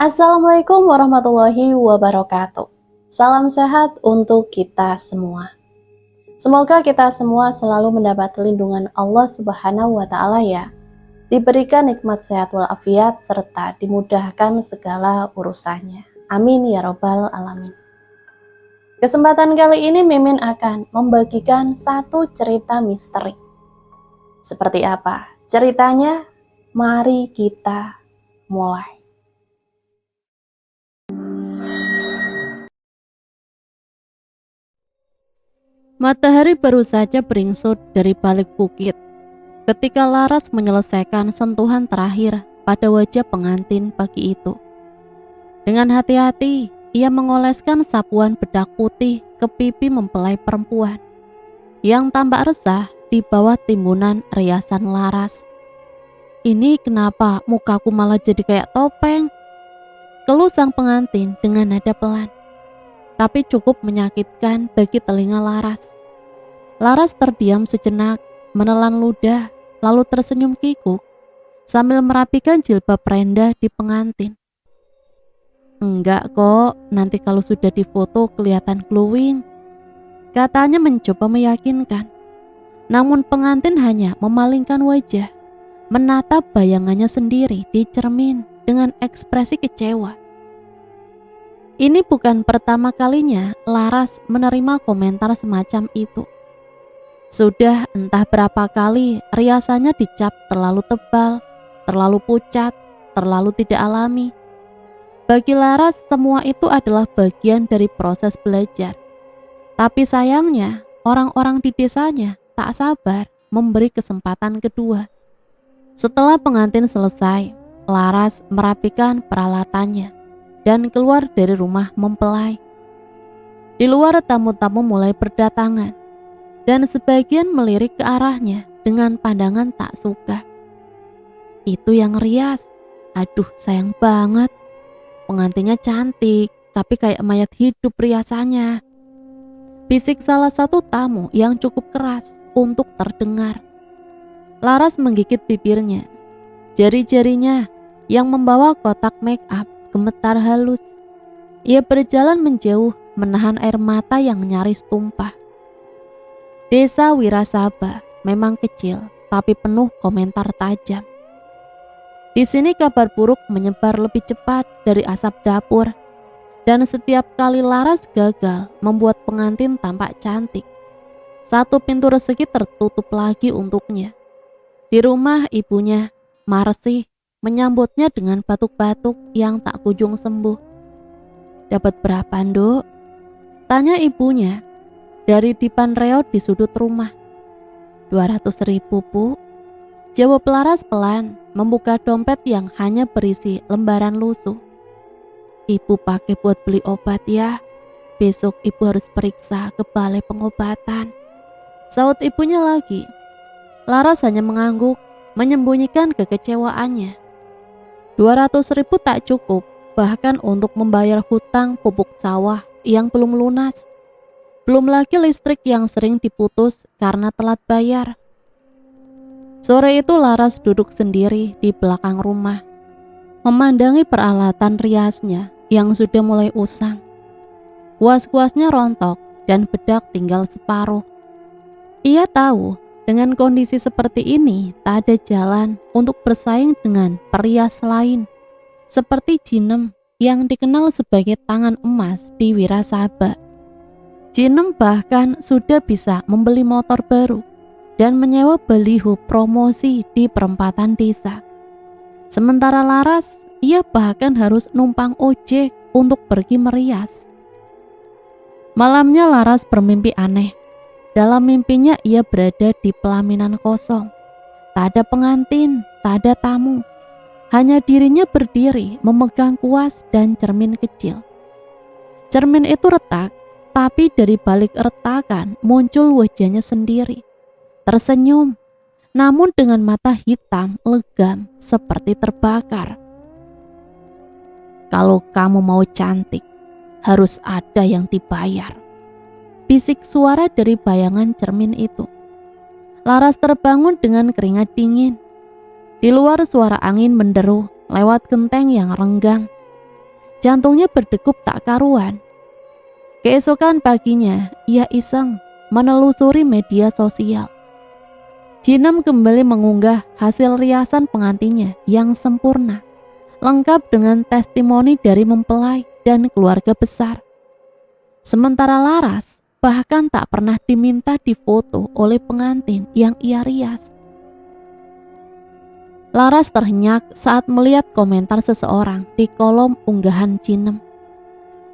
Assalamualaikum warahmatullahi wabarakatuh. Salam sehat untuk kita semua. Semoga kita semua selalu mendapat lindungan Allah Subhanahu wa Ta'ala ya. Diberikan nikmat sehat walafiat serta dimudahkan segala urusannya. Amin ya Robbal 'Alamin. Kesempatan kali ini Mimin akan membagikan satu cerita misteri. Seperti apa ceritanya? Mari kita mulai. Matahari baru saja beringsut dari balik bukit ketika Laras menyelesaikan sentuhan terakhir pada wajah pengantin pagi itu. Dengan hati-hati, ia mengoleskan sapuan bedak putih ke pipi mempelai perempuan yang tampak resah di bawah timbunan riasan Laras. "Ini kenapa mukaku malah jadi kayak topeng?" keluh sang pengantin dengan nada pelan, tapi cukup menyakitkan bagi telinga Laras. Laras terdiam sejenak, menelan ludah, lalu tersenyum kikuk sambil merapikan jilbab rendah di pengantin. "Enggak kok, nanti kalau sudah difoto kelihatan glowing," katanya mencoba meyakinkan. Namun pengantin hanya memalingkan wajah, menatap bayangannya sendiri di cermin dengan ekspresi kecewa. Ini bukan pertama kalinya Laras menerima komentar semacam itu. Sudah entah berapa kali riasannya dicap terlalu tebal, terlalu pucat, terlalu tidak alami. Bagi Laras semua itu adalah bagian dari proses belajar. Tapi sayangnya orang-orang di desanya tak sabar memberi kesempatan kedua. Setelah pengantin selesai, Laras merapikan peralatannya dan keluar dari rumah mempelai. Di luar tamu-tamu mulai berdatangan, dan sebagian melirik ke arahnya dengan pandangan tak suka. "Itu yang rias, aduh sayang banget. Pengantinnya cantik, tapi kayak mayat hidup riasannya," bisik salah satu tamu yang cukup keras untuk terdengar. Laras menggigit bibirnya. Jari-jarinya yang membawa kotak make up gemetar halus. Ia berjalan menjauh, menahan air mata yang nyaris tumpah. Desa Wirasaba memang kecil, tapi penuh komentar tajam. Di sini kabar buruk menyebar lebih cepat dari asap dapur, dan setiap kali Laras gagal membuat pengantin tampak cantik, satu pintu rezeki tertutup lagi untuknya. Di rumah ibunya, Marsi menyambutnya dengan batuk-batuk yang tak kunjung sembuh. "Dapat berapa, Nduk?" tanya ibunya dari dipan reot di sudut rumah. 200.000, Bu," jawab Laras pelan, membuka dompet yang hanya berisi lembaran lusuh. "Ibu pakai buat beli obat ya. Besok ibu harus periksa ke balai pengobatan," saut ibunya lagi. Laras hanya mengangguk, menyembunyikan kekecewaannya. 200.000 tak cukup, bahkan untuk membayar hutang pupuk sawah yang belum lunas. Belum lagi listrik yang sering diputus karena telat bayar. Sore itu Laras duduk sendiri di belakang rumah, memandangi peralatan riasnya yang sudah mulai usang. Kuas-kuasnya rontok dan bedak tinggal separuh. Ia tahu dengan kondisi seperti ini tak ada jalan untuk bersaing dengan perias lain, seperti Jinem yang dikenal sebagai tangan emas di Wirasaba. Jinem bahkan sudah bisa membeli motor baru dan menyewa baliho promosi di perempatan desa. Sementara Laras, ia bahkan harus numpang ojek untuk pergi merias. Malamnya Laras bermimpi aneh. Dalam mimpinya ia berada di pelaminan kosong. Tak ada pengantin, tak ada tamu. Hanya dirinya berdiri memegang kuas dan cermin kecil. Cermin itu retak, tapi dari balik retakan muncul wajahnya sendiri. Tersenyum, namun dengan mata hitam legam seperti terbakar. "Kalau kamu mau cantik, harus ada yang dibayar," bisik suara dari bayangan cermin itu. Laras terbangun dengan keringat dingin. Di luar suara angin menderu lewat genteng yang renggang. Jantungnya berdegup tak karuan. Keesokan paginya, ia iseng menelusuri media sosial. Jinem kembali mengunggah hasil riasan pengantinnya yang sempurna, lengkap dengan testimoni dari mempelai dan keluarga besar. Sementara Laras bahkan tak pernah diminta difoto oleh pengantin yang ia rias. Laras terhenyak saat melihat komentar seseorang di kolom unggahan Jinem.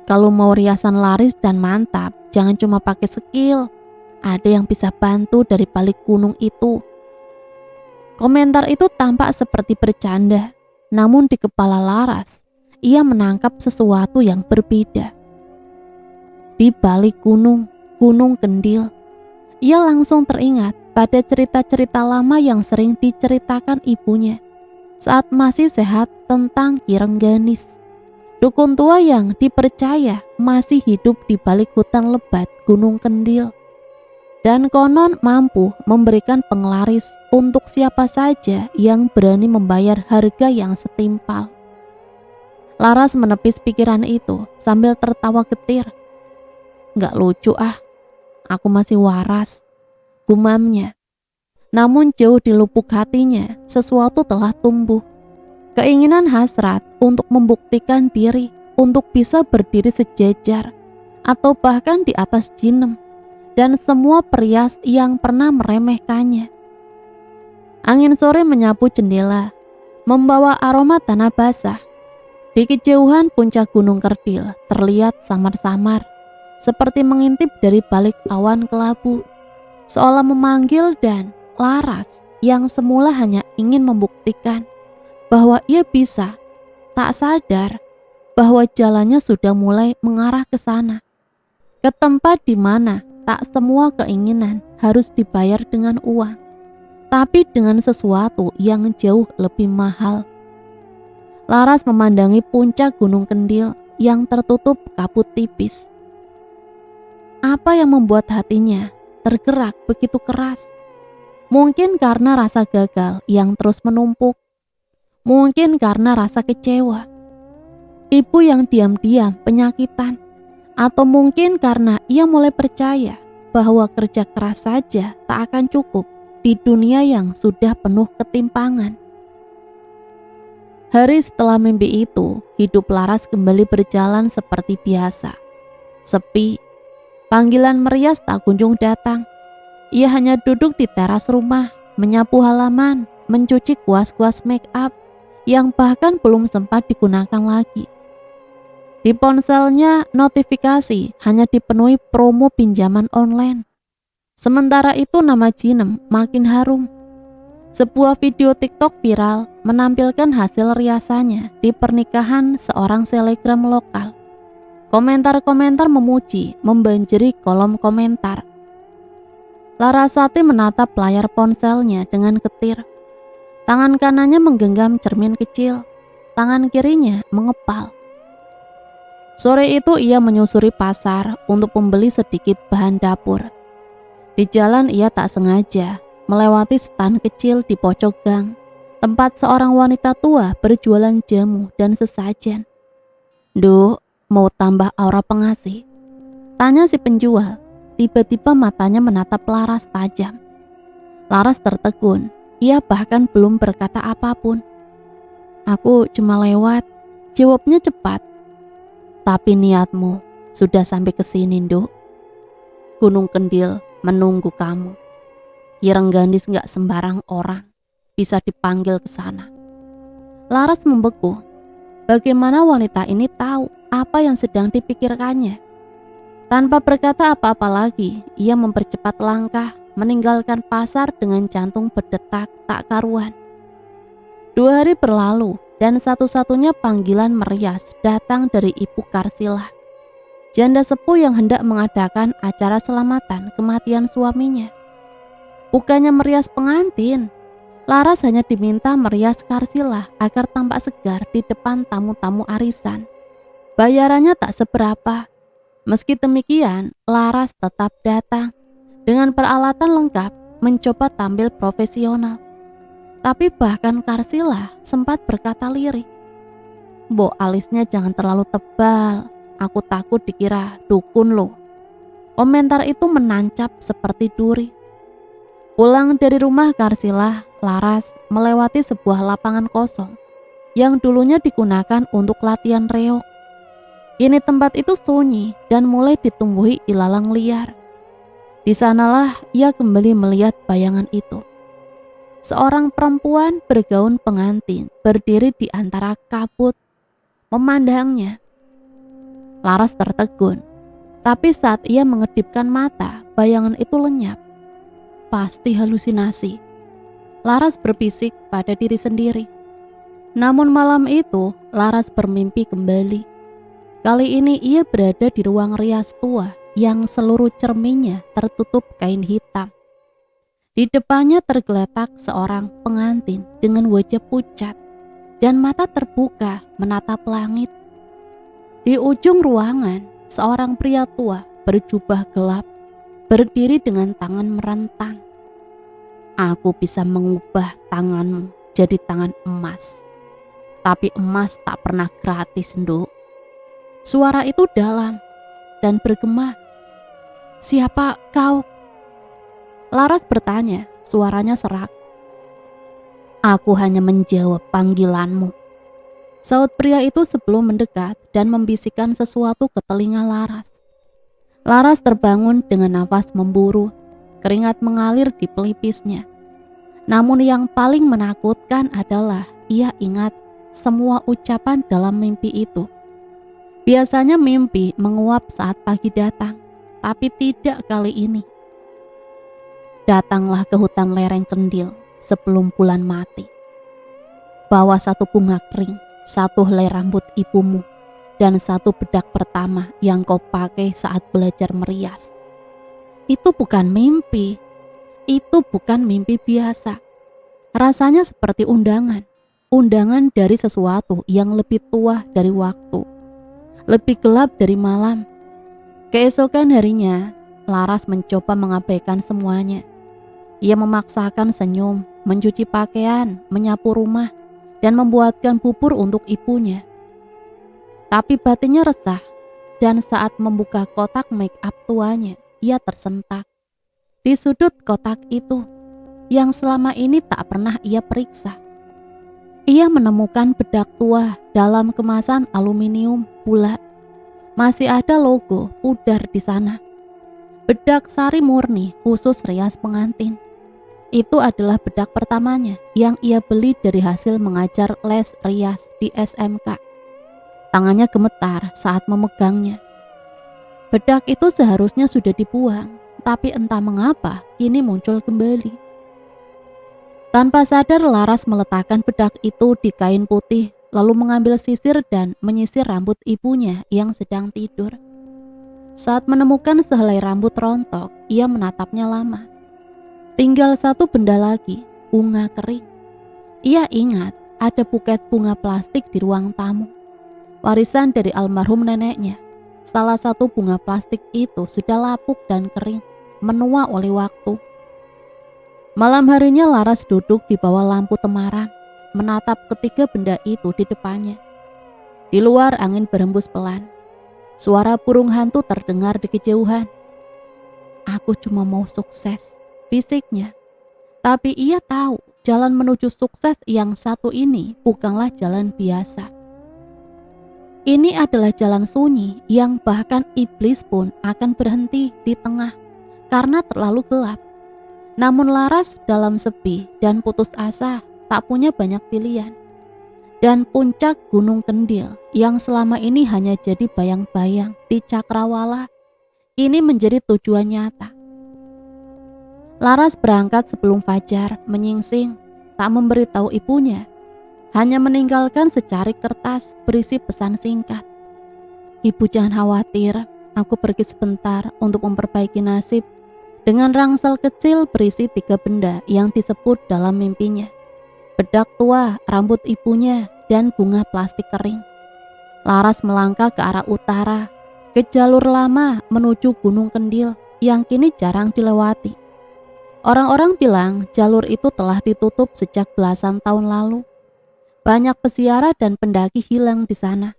Kalau mau riasan laris dan mantap, jangan cuma pakai skill. Ada yang bisa bantu dari balik gunung itu. Komentar itu tampak seperti bercanda, namun di kepala Laras, ia menangkap sesuatu yang berbeda. Di balik gunung, Gunung Kendil, ia langsung teringat pada cerita-cerita lama yang sering diceritakan ibunya saat masih sehat tentang Ki Rengganis, dukun tua yang dipercaya masih hidup di balik hutan lebat Gunung Kendil, dan konon mampu memberikan penglaris untuk siapa saja yang berani membayar harga yang setimpal. Laras menepis pikiran itu sambil tertawa getir. "Nggak lucu ah, aku masih waras," gumamnya. Namun jauh di lubuk hatinya, sesuatu telah tumbuh. Keinginan hasrat untuk membuktikan diri, untuk bisa berdiri sejajar, atau bahkan di atas Jinem, dan semua perias yang pernah meremehkannya. Angin sore menyapu jendela, membawa aroma tanah basah. Di kejauhan puncak Gunung Kerdil terlihat samar-samar, seperti mengintip dari balik awan kelabu, seolah memanggil, dan Laras yang semula hanya ingin membuktikan bahwa ia bisa, tak sadar bahwa jalannya sudah mulai mengarah ke sana, ke tempat di mana tak semua keinginan harus dibayar dengan uang, tapi dengan sesuatu yang jauh lebih mahal. Laras memandangi puncak Gunung Kendil yang tertutup kabut tipis. Apa yang membuat hatinya tergerak begitu keras? Mungkin karena rasa gagal yang terus menumpuk. Mungkin karena rasa kecewa, ibu yang diam-diam penyakitan, atau mungkin karena ia mulai percaya bahwa kerja keras saja tak akan cukup di dunia yang sudah penuh ketimpangan. Hari setelah mimpi itu, hidup Laras kembali berjalan seperti biasa. Sepi, panggilan merias tak kunjung datang. Ia hanya duduk di teras rumah, menyapu halaman, mencuci kuas-kuas make up yang bahkan belum sempat digunakan lagi. Di ponselnya, notifikasi hanya dipenuhi promo pinjaman online. Sementara itu nama Jinem makin harum. Sebuah video TikTok viral menampilkan hasil riasannya di pernikahan seorang selebgram lokal. Komentar-komentar memuji membanjiri kolom komentar. Larasati menatap layar ponselnya dengan getir. Tangan kanannya menggenggam cermin kecil, tangan kirinya mengepal. Sore itu ia menyusuri pasar untuk membeli sedikit bahan dapur. Di jalan ia tak sengaja melewati stan kecil di pojok gang, tempat seorang wanita tua berjualan jamu dan sesajen. "Duh, mau tambah aura pengasih?" tanya si penjual. Tiba-tiba matanya menatap Laras tajam. Laras tertegun. Ia bahkan belum berkata apapun. "Aku cuma lewat," jawabnya cepat. "Tapi niatmu sudah sampai ke sini, Nduk. Gunung Kendil menunggu kamu. Ki Rengganis gak sembarang orang bisa dipanggil ke sana." Laras membeku. Bagaimana wanita ini tahu apa yang sedang dipikirkannya? Tanpa berkata apa-apa lagi, ia mempercepat langkah, meninggalkan pasar dengan jantung berdetak tak karuan. 2 hari berlalu dan satu-satunya panggilan merias datang dari Ibu Karsilah, janda sepuh yang hendak mengadakan acara selamatan kematian suaminya. Bukannya merias pengantin, Laras hanya diminta merias Karsilah agar tampak segar di depan tamu-tamu arisan. Bayarannya tak seberapa. Meski demikian, Laras tetap datang dengan peralatan lengkap, mencoba tampil profesional. Tapi bahkan Karsilah sempat berkata lirik, Mbok alisnya jangan terlalu tebal, aku takut dikira dukun loh. Komentar itu menancap seperti duri. Pulang dari rumah Karsila, Laras melewati sebuah lapangan kosong yang dulunya digunakan untuk latihan reog. Kini tempat itu sunyi dan mulai ditumbuhi ilalang liar. Di sanalah ia kembali melihat bayangan itu. Seorang perempuan bergaun pengantin berdiri di antara kabut, memandangnya. Laras tertegun, tapi saat ia mengedipkan mata, bayangan itu lenyap. Pasti halusinasi. Laras berbisik pada diri sendiri. Namun malam itu, Laras bermimpi kembali. Kali ini ia berada di ruang rias tua yang seluruh cerminnya tertutup kain hitam. Di depannya tergeletak seorang pengantin dengan wajah pucat dan mata terbuka menatap langit. Di ujung ruangan, seorang pria tua berjubah gelap berdiri dengan tangan merentang. Aku bisa mengubah tanganmu jadi tangan emas. Tapi emas tak pernah gratis, Nduk. Suara itu dalam dan bergema. Siapa kau? Laras bertanya, suaranya serak. Aku hanya menjawab panggilanmu. Saut pria itu sebelum mendekat dan membisikkan sesuatu ke telinga Laras. Laras terbangun dengan nafas memburu, keringat mengalir di pelipisnya. Namun yang paling menakutkan adalah ia ingat semua ucapan dalam mimpi itu. Biasanya mimpi menguap saat pagi datang, tapi tidak kali ini. Datanglah ke hutan lereng Kendil sebelum bulan mati. Bawa satu bunga kering, satu helai rambut ibumu, dan satu bedak pertama yang kau pakai saat belajar merias. Itu bukan mimpi. Itu bukan mimpi biasa. Rasanya seperti undangan. Undangan dari sesuatu yang lebih tua dari waktu. Lebih gelap dari malam. Keesokan harinya, Laras mencoba mengabaikan semuanya. Ia memaksakan senyum, mencuci pakaian, menyapu rumah, dan membuatkan bubur untuk ibunya. Tapi batinnya resah, dan saat membuka kotak make up tuanya, ia tersentak. Di sudut kotak itu, yang selama ini tak pernah ia periksa, ia menemukan bedak tua dalam kemasan aluminium bulat. Masih ada logo pudar di sana. Bedak sari murni khusus rias pengantin. Itu adalah bedak pertamanya yang ia beli dari hasil mengajar les rias di SMK. Tangannya gemetar saat memegangnya. Bedak itu seharusnya sudah dibuang, tapi entah mengapa kini muncul kembali. Tanpa sadar Laras meletakkan bedak itu di kain putih, lalu mengambil sisir dan menyisir rambut ibunya yang sedang tidur. Saat menemukan sehelai rambut rontok, ia menatapnya lama. Tinggal satu benda lagi, bunga kering. Ia ingat ada buket bunga plastik di ruang tamu. Warisan dari almarhum neneknya. Salah satu bunga plastik itu sudah lapuk dan kering, menua oleh waktu. Malam harinya Laras duduk di bawah lampu temaram, menatap ketiga benda itu di depannya. Di luar angin berhembus pelan. Suara burung hantu terdengar di kejauhan. Aku cuma mau sukses, bisiknya. Tapi ia tahu jalan menuju sukses yang satu ini bukanlah jalan biasa. Ini adalah jalan sunyi yang bahkan iblis pun akan berhenti di tengah karena terlalu gelap. Namun Laras dalam sepi dan putus asa tak punya banyak pilihan. Dan puncak Gunung Kendil yang selama ini hanya jadi bayang-bayang di Cakrawala ini menjadi tujuan nyata. Laras berangkat sebelum fajar, menyingsing, tak memberitahu ibunya, hanya meninggalkan secarik kertas berisi pesan singkat. Ibu jangan khawatir, aku pergi sebentar untuk memperbaiki nasib, dengan rangsel kecil berisi 3 benda yang disebut dalam mimpinya. Bedak tua, rambut ibunya, dan bunga plastik kering. Laras melangkah ke arah utara, ke jalur lama menuju Gunung Kendil yang kini jarang dilewati. Orang-orang bilang jalur itu telah ditutup sejak belasan tahun lalu. Banyak peziarah dan pendaki hilang di sana.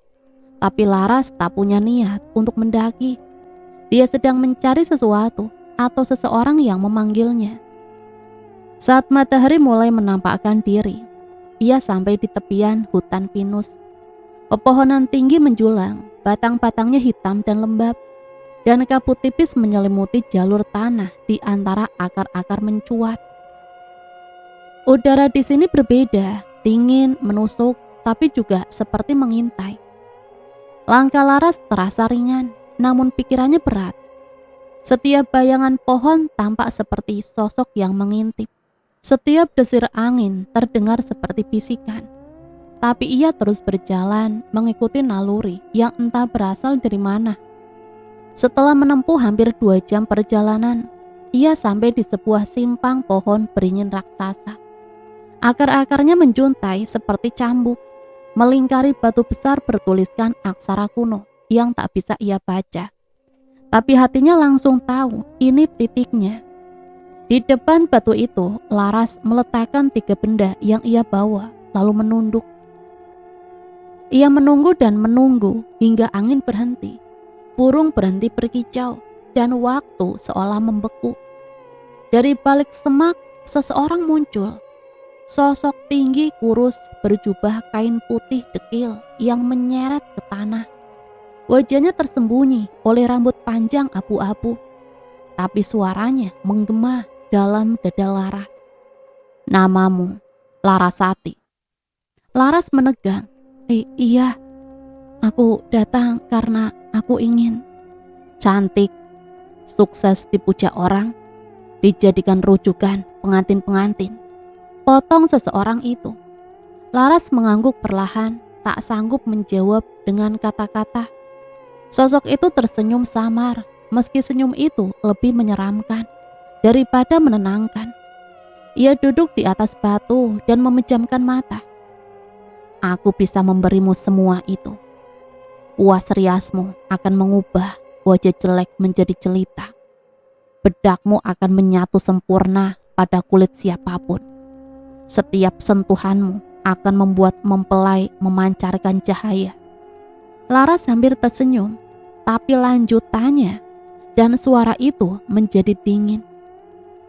Tapi Laras tak punya niat untuk mendaki. Dia sedang mencari sesuatu atau seseorang yang memanggilnya. Saat matahari mulai menampakkan diri, ia sampai di tepian hutan pinus. Pepohonan tinggi menjulang, batang-batangnya hitam dan lembab, dan kabut tipis menyelimuti jalur tanah di antara akar-akar mencuat. Udara di sini berbeda, dingin, menusuk, tapi juga seperti mengintai. Langkah Laras terasa ringan, namun pikirannya berat. Setiap bayangan pohon tampak seperti sosok yang mengintip. Setiap desir angin terdengar seperti bisikan. Tapi ia terus berjalan mengikuti naluri yang entah berasal dari mana. Setelah menempuh hampir 2 jam perjalanan, ia sampai di sebuah simpang pohon beringin raksasa. Akar-akarnya menjuntai seperti cambuk, melingkari batu besar bertuliskan aksara kuno yang tak bisa ia baca. Tapi hatinya langsung tahu ini titiknya. Di depan batu itu, Laras meletakkan 3 benda yang ia bawa, lalu menunduk. Ia menunggu dan menunggu hingga angin berhenti, burung berhenti berkicau, dan waktu seolah membeku. Dari balik semak, seseorang muncul. Sosok tinggi kurus berjubah kain putih dekil yang menyeret ke tanah. Wajahnya tersembunyi oleh rambut panjang abu-abu, tapi suaranya menggema dalam dada Laras. "Namamu Larasati." Laras menegang. Iya, aku datang karena aku ingin." "Cantik, sukses dipuja orang, dijadikan rujukan pengantin-pengantin," potong seseorang itu. Laras mengangguk perlahan, tak sanggup menjawab dengan kata-kata. Sosok itu tersenyum samar, meski senyum itu lebih menyeramkan daripada menenangkan. Ia duduk di atas batu dan memejamkan mata. "Aku bisa memberimu semua itu. Puas riasmu akan mengubah wajah jelek menjadi jelita. Bedakmu akan menyatu sempurna pada kulit siapapun. Setiap sentuhanmu akan membuat mempelai memancarkan cahaya." Laras hampir tersenyum, tapi lanjutannya dan suara itu menjadi dingin.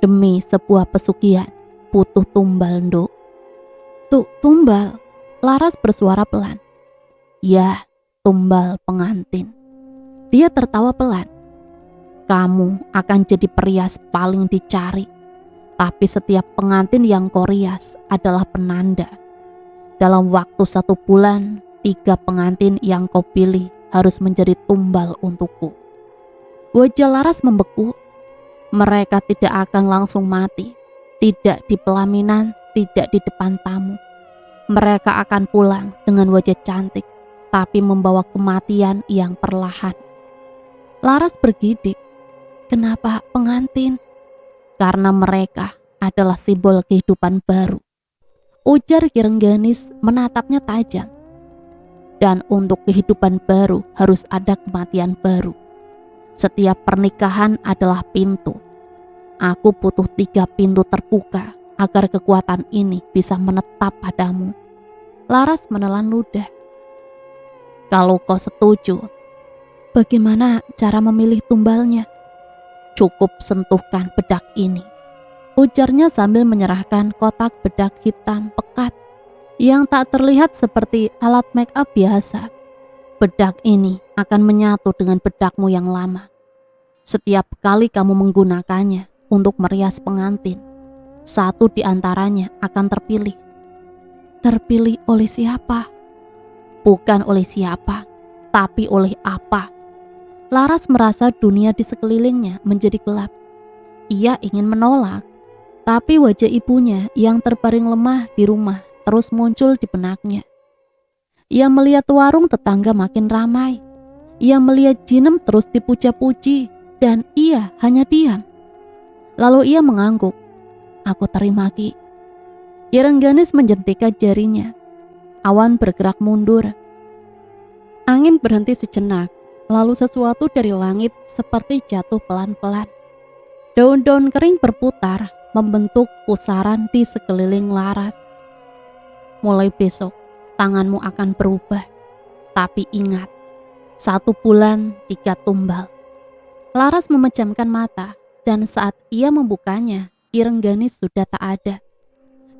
"Demi sebuah pesugihan, butuh tumbal, Nduk." Tumbal?" Laras bersuara pelan. "Ya, tumbal pengantin." Dia tertawa pelan. "Kamu akan jadi perias paling dicari, tapi setiap pengantin yang kau rias adalah penanda. Dalam waktu 1 bulan, 3 pengantin yang kau pilih harus menjadi tumbal untukku." Wajah Laras membeku. Mereka tidak akan langsung mati, tidak di pelaminan, tidak di depan tamu. Mereka akan pulang dengan wajah cantik, tapi membawa kematian yang perlahan. Laras bergidik. "Kenapa pengantin?" "Karena mereka adalah simbol kehidupan baru," ujar Ki Rengganis menatapnya tajam. "Dan untuk kehidupan baru harus ada kematian baru. Setiap pernikahan adalah pintu. Aku butuh 3 pintu terbuka agar kekuatan ini bisa menetap padamu." Laras menelan ludah. "Kalau kau setuju, bagaimana cara memilih tumbalnya?" "Cukup sentuhkan bedak ini," ujarnya sambil menyerahkan kotak bedak hitam pekat yang tak terlihat seperti alat make up biasa. "Bedak ini akan menyatu dengan bedakmu yang lama. Setiap kali kamu menggunakannya untuk merias pengantin, 1 di antaranya akan terpilih." "Terpilih oleh siapa?" "Bukan oleh siapa, tapi oleh apa." Laras merasa dunia di sekelilingnya menjadi gelap. Ia ingin menolak, tapi wajah ibunya yang terbaring lemah di rumah terus muncul di benaknya. Ia melihat warung tetangga makin ramai. Ia melihat Jinem terus dipuja-puji, dan ia hanya diam. Lalu ia mengangguk. "Aku terima, Ki." Ki Rengganis menjentikkan jarinya. Awan bergerak mundur. Angin berhenti sejenak, lalu sesuatu dari langit seperti jatuh pelan-pelan. Daun-daun kering berputar, membentuk pusaran di sekeliling Laras. "Mulai besok, tanganmu akan berubah. Tapi ingat, 1 bulan 3 tumbal. Laras memejamkan mata, dan saat ia membukanya, Ki Rengganis sudah tak ada.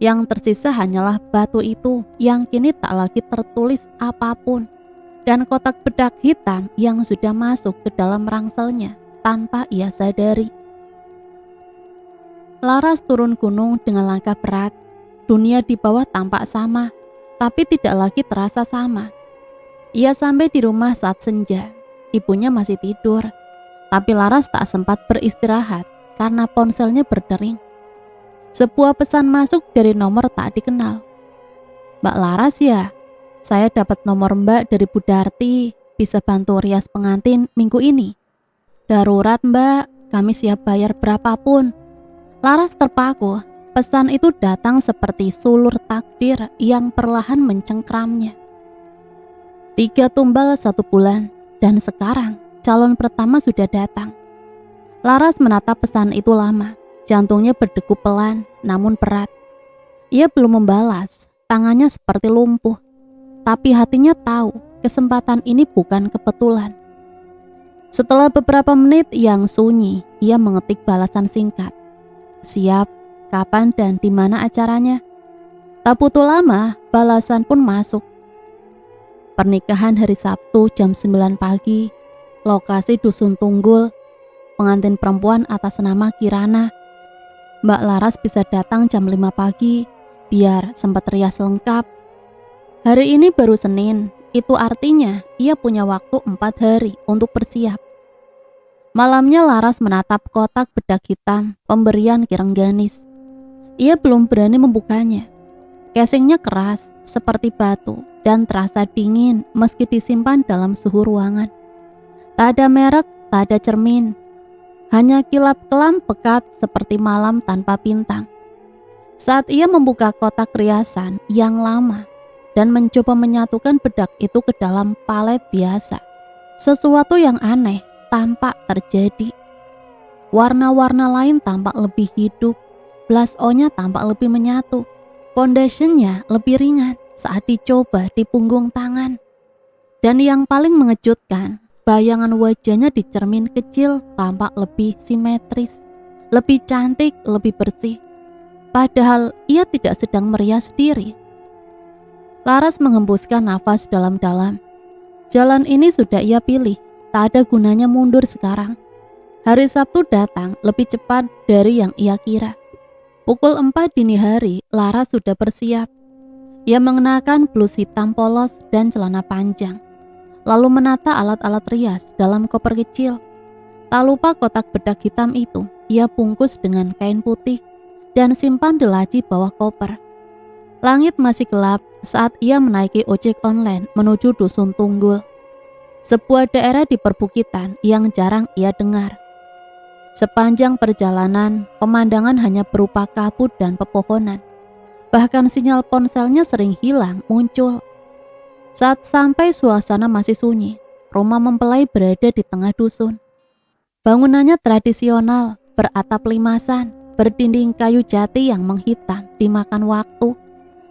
Yang tersisa hanyalah batu itu yang kini tak lagi tertulis apapun, dan kotak bedak hitam yang sudah masuk ke dalam rangselnya tanpa ia sadari. Laras turun gunung dengan langkah berat. Dunia di bawah tampak sama, tapi tidak lagi terasa sama. Ia sampai di rumah saat senja. Ibunya masih tidur, tapi Laras tak sempat beristirahat karena ponselnya berdering. Sebuah pesan masuk dari nomor tak dikenal. "Mbak Laras ya? Saya dapat nomor Mbak dari Bu Darti. Bisa bantu rias pengantin minggu ini. Darurat Mbak, kami siap bayar berapapun." Laras terpaku. Pesan itu datang seperti sulur takdir yang perlahan mencengkramnya. 3 tumbal 1 bulan, dan sekarang calon pertama sudah datang. Laras menatap pesan itu lama. Jantungnya berdegup pelan, namun berat. Ia belum membalas, tangannya seperti lumpuh. Tapi hatinya tahu, kesempatan ini bukan kebetulan. Setelah beberapa menit yang sunyi, ia mengetik balasan singkat. "Siap, kapan dan di mana acaranya?" Tak butuh lama, balasan pun masuk. "Pernikahan hari Sabtu jam 9 pagi, lokasi Dusun Tunggul, pengantin perempuan atas nama Kirana. Mbak Laras bisa datang jam 5 pagi, biar sempat rias lengkap. Hari ini baru Senin, itu artinya ia punya waktu 4 hari untuk bersiap." Malamnya Laras menatap kotak bedak hitam pemberian Ki Rengganis. Ia belum berani membukanya. Casingnya keras seperti batu dan terasa dingin meski disimpan dalam suhu ruangan. Tak ada merek, tak ada cermin. Hanya kilap kelam pekat seperti malam tanpa bintang. Saat ia membuka kotak riasan yang lama dan mencoba menyatukan bedak itu ke dalam palet biasa, sesuatu yang aneh tampak terjadi. Warna-warna lain tampak lebih hidup, blush on-nya tampak lebih menyatu, foundation-nya lebih ringan saat dicoba di punggung tangan. Dan yang paling mengejutkan, bayangan wajahnya di cermin kecil tampak lebih simetris, lebih cantik, lebih bersih. Padahal ia tidak sedang merias diri. Laras menghembuskan nafas dalam-dalam. Jalan ini sudah ia pilih, tak ada gunanya mundur sekarang. Hari Sabtu datang lebih cepat dari yang ia kira. Pukul 4 dini hari, Laras sudah bersiap. Ia mengenakan blus hitam polos dan celana panjang, lalu menata alat-alat rias dalam koper kecil. Tak lupa kotak bedak hitam itu ia bungkus dengan kain putih dan simpan di laci bawah koper. Langit masih gelap saat ia menaiki ojek online menuju Dusun Tunggul, sebuah daerah di perbukitan yang jarang ia dengar. Sepanjang perjalanan, pemandangan hanya berupa kabut dan pepohonan. Bahkan sinyal ponselnya sering hilang muncul. Saat sampai, suasana masih sunyi. Rumah mempelai berada di tengah dusun. Bangunannya tradisional, beratap limasan, berdinding kayu jati yang menghitam dimakan waktu,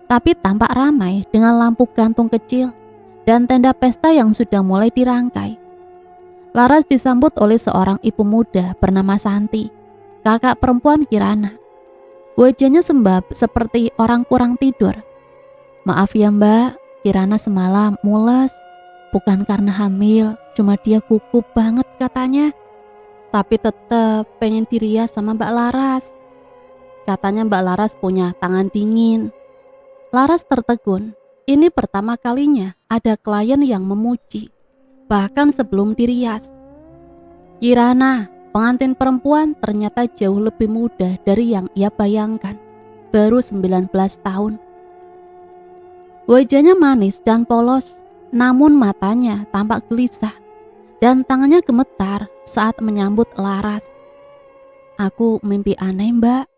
tapi tampak ramai dengan lampu gantung kecil dan tenda pesta yang sudah mulai dirangkai. Laras disambut oleh seorang ibu muda bernama Santi, kakak perempuan Kirana. Wajahnya sembab seperti orang kurang tidur. "Maaf ya Mbak, Kirana semalam mules. Bukan karena hamil, cuma dia gugup banget katanya. Tapi tetap pengen dirias sama Mbak Laras. Katanya Mbak Laras punya tangan dingin." Laras tertegun. Ini pertama kalinya ada klien yang memuji, bahkan sebelum dirias. Kirana, pengantin perempuan, ternyata jauh lebih muda dari yang ia bayangkan. Baru 19 tahun. Wajahnya manis dan polos, namun matanya tampak gelisah dan tangannya gemetar saat menyambut Laras. "Aku mimpi aneh Mbak,"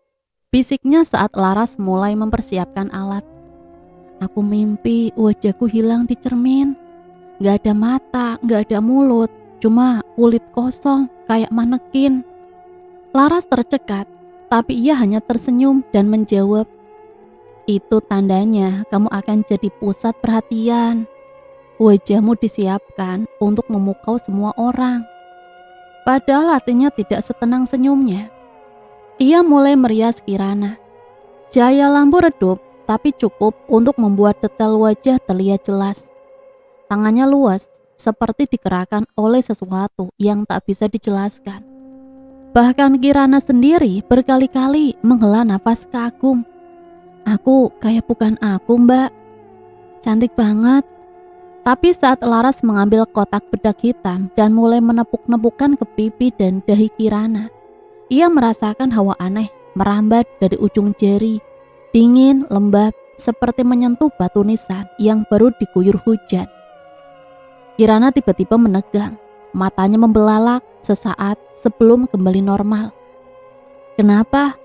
bisiknya saat Laras mulai mempersiapkan alat. "Aku mimpi wajahku hilang di cermin. Gak ada mata, gak ada mulut, cuma kulit kosong kayak manekin." Laras tercekat, tapi ia hanya tersenyum dan menjawab, Itu tandanya kamu akan jadi pusat perhatian. Wajahmu disiapkan untuk memukau semua orang. Padahal hatinya tidak setenang senyumnya. Ia mulai merias Kirana. Cahaya lampu redup, tapi cukup untuk membuat detail wajah terlihat jelas. Tangannya luas, seperti digerakkan oleh sesuatu yang tak bisa dijelaskan. Bahkan Kirana sendiri berkali-kali menghela nafas kagum. Aku kayak bukan aku, Mbak. Cantik banget. Tapi saat Laras mengambil kotak bedak hitam dan mulai menepuk-nepukkan ke pipi dan dahi Kirana, ia merasakan hawa aneh merambat dari ujung jari, dingin, lembab, seperti menyentuh batu nisan yang baru diguyur hujan. Kirana tiba-tiba menegang, matanya membelalak sesaat sebelum kembali normal. Kenapa?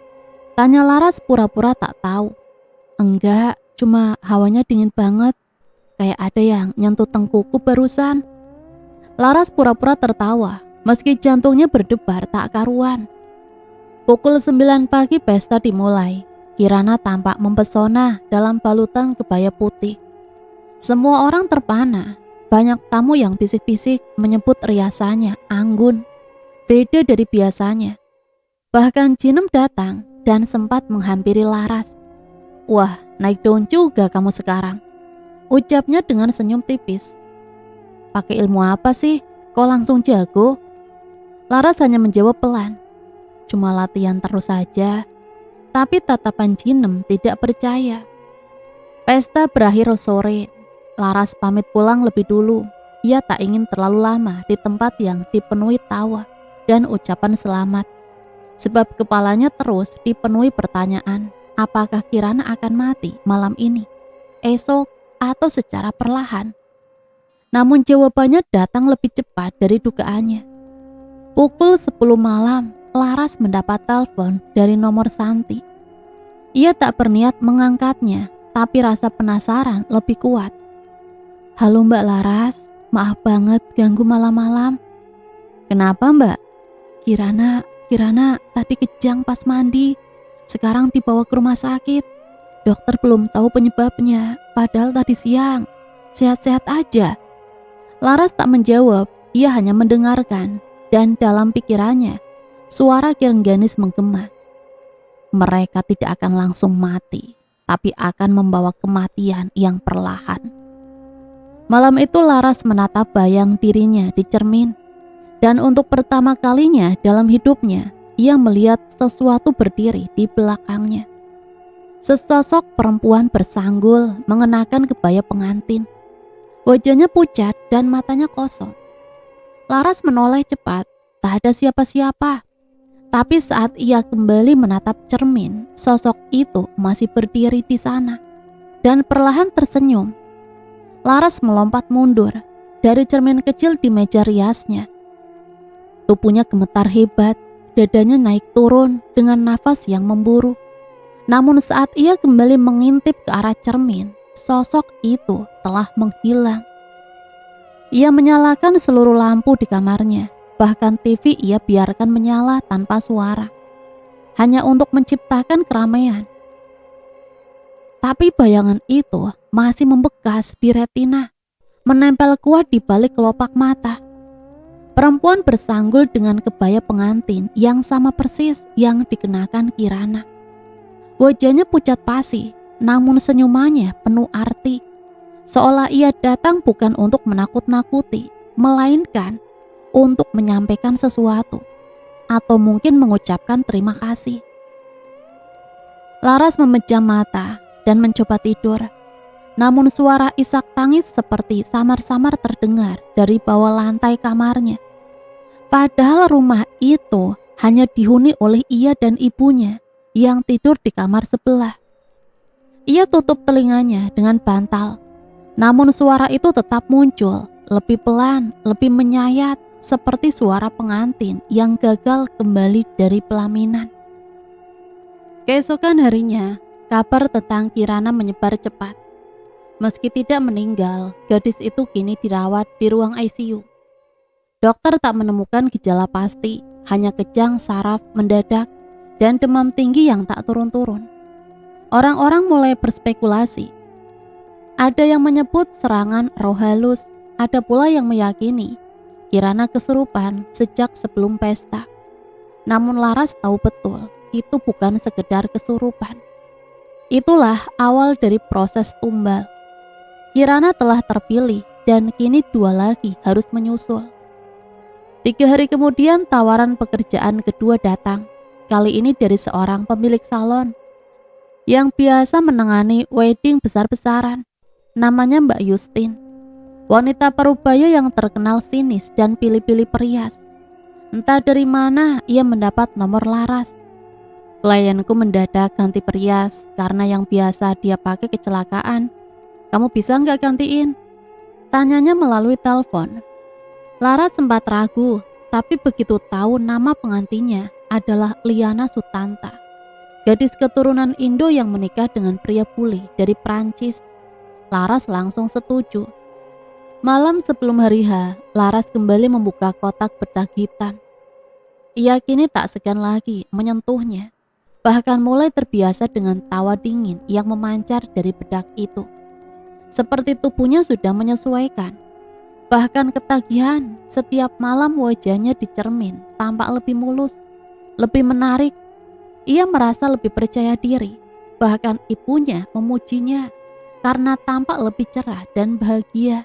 Tanya Laras pura-pura tak tahu. Enggak, cuma hawanya dingin banget. Kayak ada yang nyentuh tengkuku barusan. Laras pura-pura tertawa, meski jantungnya berdebar tak karuan. Pukul 9 pagi pesta dimulai. Kirana tampak mempesona dalam balutan kebaya putih. Semua orang terpana. Banyak tamu yang bisik-bisik menyebut riasannya anggun, beda dari biasanya. Bahkan Jinem datang dan sempat menghampiri Laras. Wah, naik daun juga kamu sekarang, ucapnya dengan senyum tipis. Pakai ilmu apa sih? Kok langsung jago? Laras hanya menjawab pelan. Cuma latihan terus saja. Tapi tatapan Jinem tidak percaya. Pesta berakhir sore. Laras pamit pulang lebih dulu. Ia tak ingin terlalu lama di tempat yang dipenuhi tawa dan ucapan selamat. Sebab kepalanya terus dipenuhi pertanyaan. Apakah Kirana akan mati malam ini, esok, atau secara perlahan? Namun jawabannya datang lebih cepat dari dugaannya. Pukul 10 malam, Laras mendapat telepon dari nomor Santi. Ia tak berniat mengangkatnya, tapi rasa penasaran lebih kuat. Halo Mbak Laras, maaf banget ganggu malam-malam. Kenapa Mbak? Kirana tadi kejang pas mandi. Sekarang dibawa ke rumah sakit. Dokter belum tahu penyebabnya, padahal tadi siang sehat-sehat aja. Laras tak menjawab, ia hanya mendengarkan, dan dalam pikirannya suara Kirengganis menggema. Mereka tidak akan langsung mati, tapi akan membawa kematian yang perlahan. Malam itu Laras menatap bayang dirinya di cermin, dan untuk pertama kalinya dalam hidupnya ia melihat sesuatu berdiri di belakangnya. Sesosok perempuan bersanggul mengenakan kebaya pengantin. Wajahnya pucat dan matanya kosong. Laras menoleh cepat, tak ada siapa-siapa. Tapi saat ia kembali menatap cermin, sosok itu masih berdiri di sana dan perlahan tersenyum. Laras melompat mundur dari cermin kecil di meja riasnya. Tubuhnya gemetar hebat. Dadanya naik turun dengan nafas yang memburu. Namun saat ia kembali mengintip ke arah cermin, sosok itu telah menghilang. Ia menyalakan seluruh lampu di kamarnya, bahkan TV ia biarkan menyala tanpa suara, hanya untuk menciptakan keramaian. Tapi bayangan itu masih membekas di retina, menempel kuat di balik kelopak mata. Perempuan bersanggul dengan kebaya pengantin yang sama persis yang dikenakan Kirana. Wajahnya pucat pasi, namun senyumannya penuh arti. Seolah ia datang bukan untuk menakut-nakuti, melainkan untuk menyampaikan sesuatu, atau mungkin mengucapkan terima kasih. Laras memejam mata dan mencoba tidur. Namun suara isak tangis seperti samar-samar terdengar dari bawah lantai kamarnya. Padahal rumah itu hanya dihuni oleh ia dan ibunya yang tidur di kamar sebelah. Ia tutup telinganya dengan bantal. Namun suara itu tetap muncul, lebih pelan, lebih menyayat, seperti suara pengantin yang gagal kembali dari pelaminan. Keesokan harinya, kabar tentang Kirana menyebar cepat. Meski tidak meninggal, gadis itu kini dirawat di ruang ICU. Dokter tak menemukan gejala pasti, hanya kejang saraf mendadak dan demam tinggi yang tak turun-turun. Orang-orang mulai berspekulasi. Ada yang menyebut serangan roh halus, ada pula yang meyakini Kirana kesurupan sejak sebelum pesta. Namun Laras tahu betul, itu bukan sekedar kesurupan. Itulah awal dari proses tumbal. Kirana telah terpilih dan kini 2 lagi harus menyusul. 3 hari kemudian tawaran pekerjaan kedua datang. Kali ini dari seorang pemilik salon yang biasa menangani wedding besar-besaran. Namanya Mbak Yustin. Wanita parubaya yang terkenal sinis dan pilih-pilih perias. Entah dari mana ia mendapat nomor Laras. Klienku mendadak ganti perias karena yang biasa dia pakai kecelakaan. Kamu bisa nggak gantiin? Tanyanya melalui telepon. Laras sempat ragu, tapi begitu tahu nama pengantinnya adalah Liana Sutanta, gadis keturunan Indo yang menikah dengan pria bule dari Prancis. Laras langsung setuju. Malam sebelum hari H, Laras kembali membuka kotak bedak hitam. Ia kini tak segan lagi menyentuhnya, bahkan mulai terbiasa dengan tawa dingin yang memancar dari bedak itu. Seperti tubuhnya sudah menyesuaikan. Bahkan ketagihan, setiap malam wajahnya di cermin tampak lebih mulus, lebih menarik. Ia merasa lebih percaya diri, bahkan ibunya memujinya karena tampak lebih cerah dan bahagia.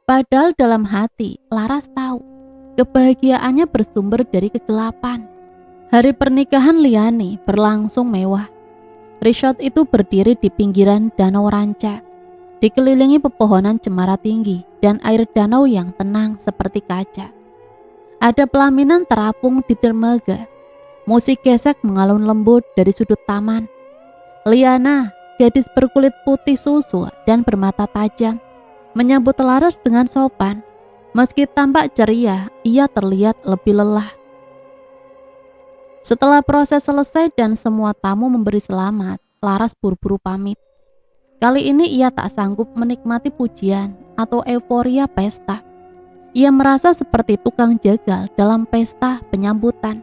Padahal dalam hati, Laras tahu kebahagiaannya bersumber dari kegelapan. Hari pernikahan Liani berlangsung mewah. Resort itu berdiri di pinggiran Danau Ranca, dikelilingi pepohonan cemara tinggi dan air danau yang tenang seperti kaca. Ada pelaminan terapung di dermaga. Musik gesek mengalun lembut dari sudut taman. Liana, gadis berkulit putih susu dan bermata tajam, menyambut Laras dengan sopan. Meski tampak ceria, ia terlihat lebih lelah. Setelah proses selesai dan semua tamu memberi selamat, Laras buru-buru pamit. Kali ini ia tak sanggup menikmati pujian atau euforia pesta. Ia merasa seperti tukang jagal dalam pesta penyambutan.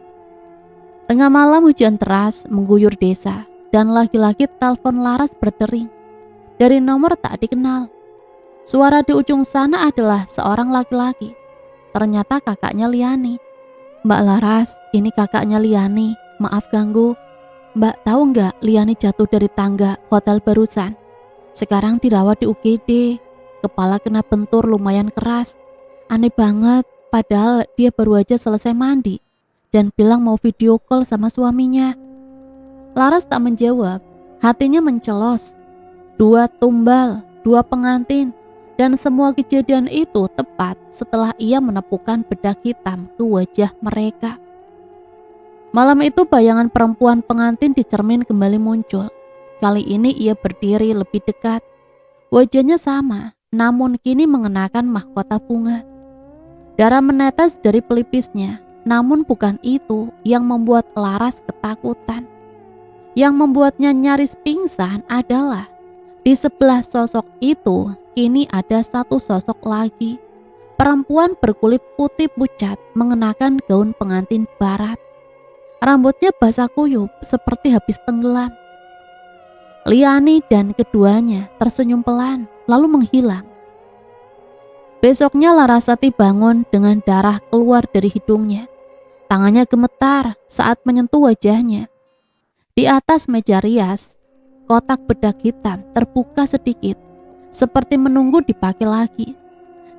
Tengah malam hujan deras mengguyur desa dan lagi-lagi telepon Laras berdering dari nomor tak dikenal. Suara di ujung sana adalah seorang laki-laki. Ternyata kakaknya Liani. Mbak Laras, ini kakaknya Liani. Maaf ganggu. Mbak tahu nggak Liani jatuh dari tangga hotel barusan. Sekarang dirawat di UGD. Kepala kena bentur lumayan keras. Aneh banget, padahal dia baru aja selesai mandi dan bilang mau video call sama suaminya. Laras tak menjawab. Hatinya mencelos. 2 tumbal, 2 pengantin. Dan semua kejadian itu tepat setelah ia menepukkan bedak hitam ke wajah mereka. Malam itu bayangan perempuan pengantin di cermin kembali muncul. Kali ini ia berdiri lebih dekat. Wajahnya sama, namun kini mengenakan mahkota bunga. Darah menetes dari pelipisnya, namun bukan itu yang membuat Laras ketakutan. Yang membuatnya nyaris pingsan adalah di sebelah sosok itu kini ada satu sosok lagi, perempuan berkulit putih pucat mengenakan gaun pengantin barat. Rambutnya basah kuyup seperti habis tenggelam. Liani dan keduanya tersenyum pelan lalu menghilang. Besoknya Larasati bangun dengan darah keluar dari hidungnya. Tangannya gemetar saat menyentuh wajahnya. Di atas meja rias, kotak bedak hitam terbuka sedikit, seperti menunggu dipakai lagi.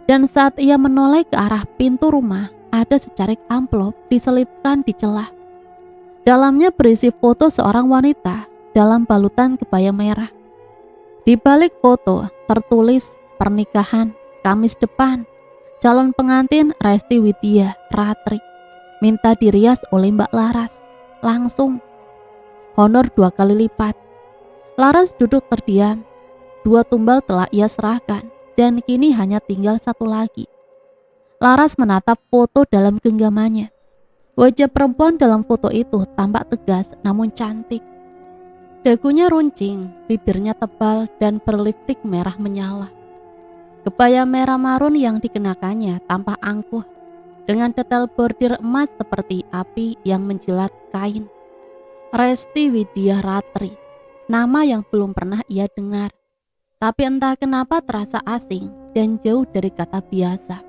Dan saat ia menoleh ke arah pintu rumah, ada secarik amplop diselipkan di celah. Dalamnya berisi foto seorang wanita dalam balutan kebaya merah. Di balik foto tertulis pernikahan, Kamis depan, calon pengantin Resti Widya Ratri, minta dirias oleh Mbak Laras, langsung, honor 2 kali lipat. Laras duduk terdiam. 2 tumbal telah ia serahkan dan kini hanya tinggal 1 lagi. Laras menatap foto dalam genggamannya. Wajah perempuan dalam foto itu tampak tegas namun cantik. Dagunya runcing, bibirnya tebal dan berlipstik merah menyala. Kebaya merah marun yang dikenakannya tampak angkuh dengan detail bordir emas seperti api yang menjilat kain. Resti Widya Ratri. nama yang belum pernah ia dengar. Tapi entah kenapa terasa asing dan jauh dari kata biasa.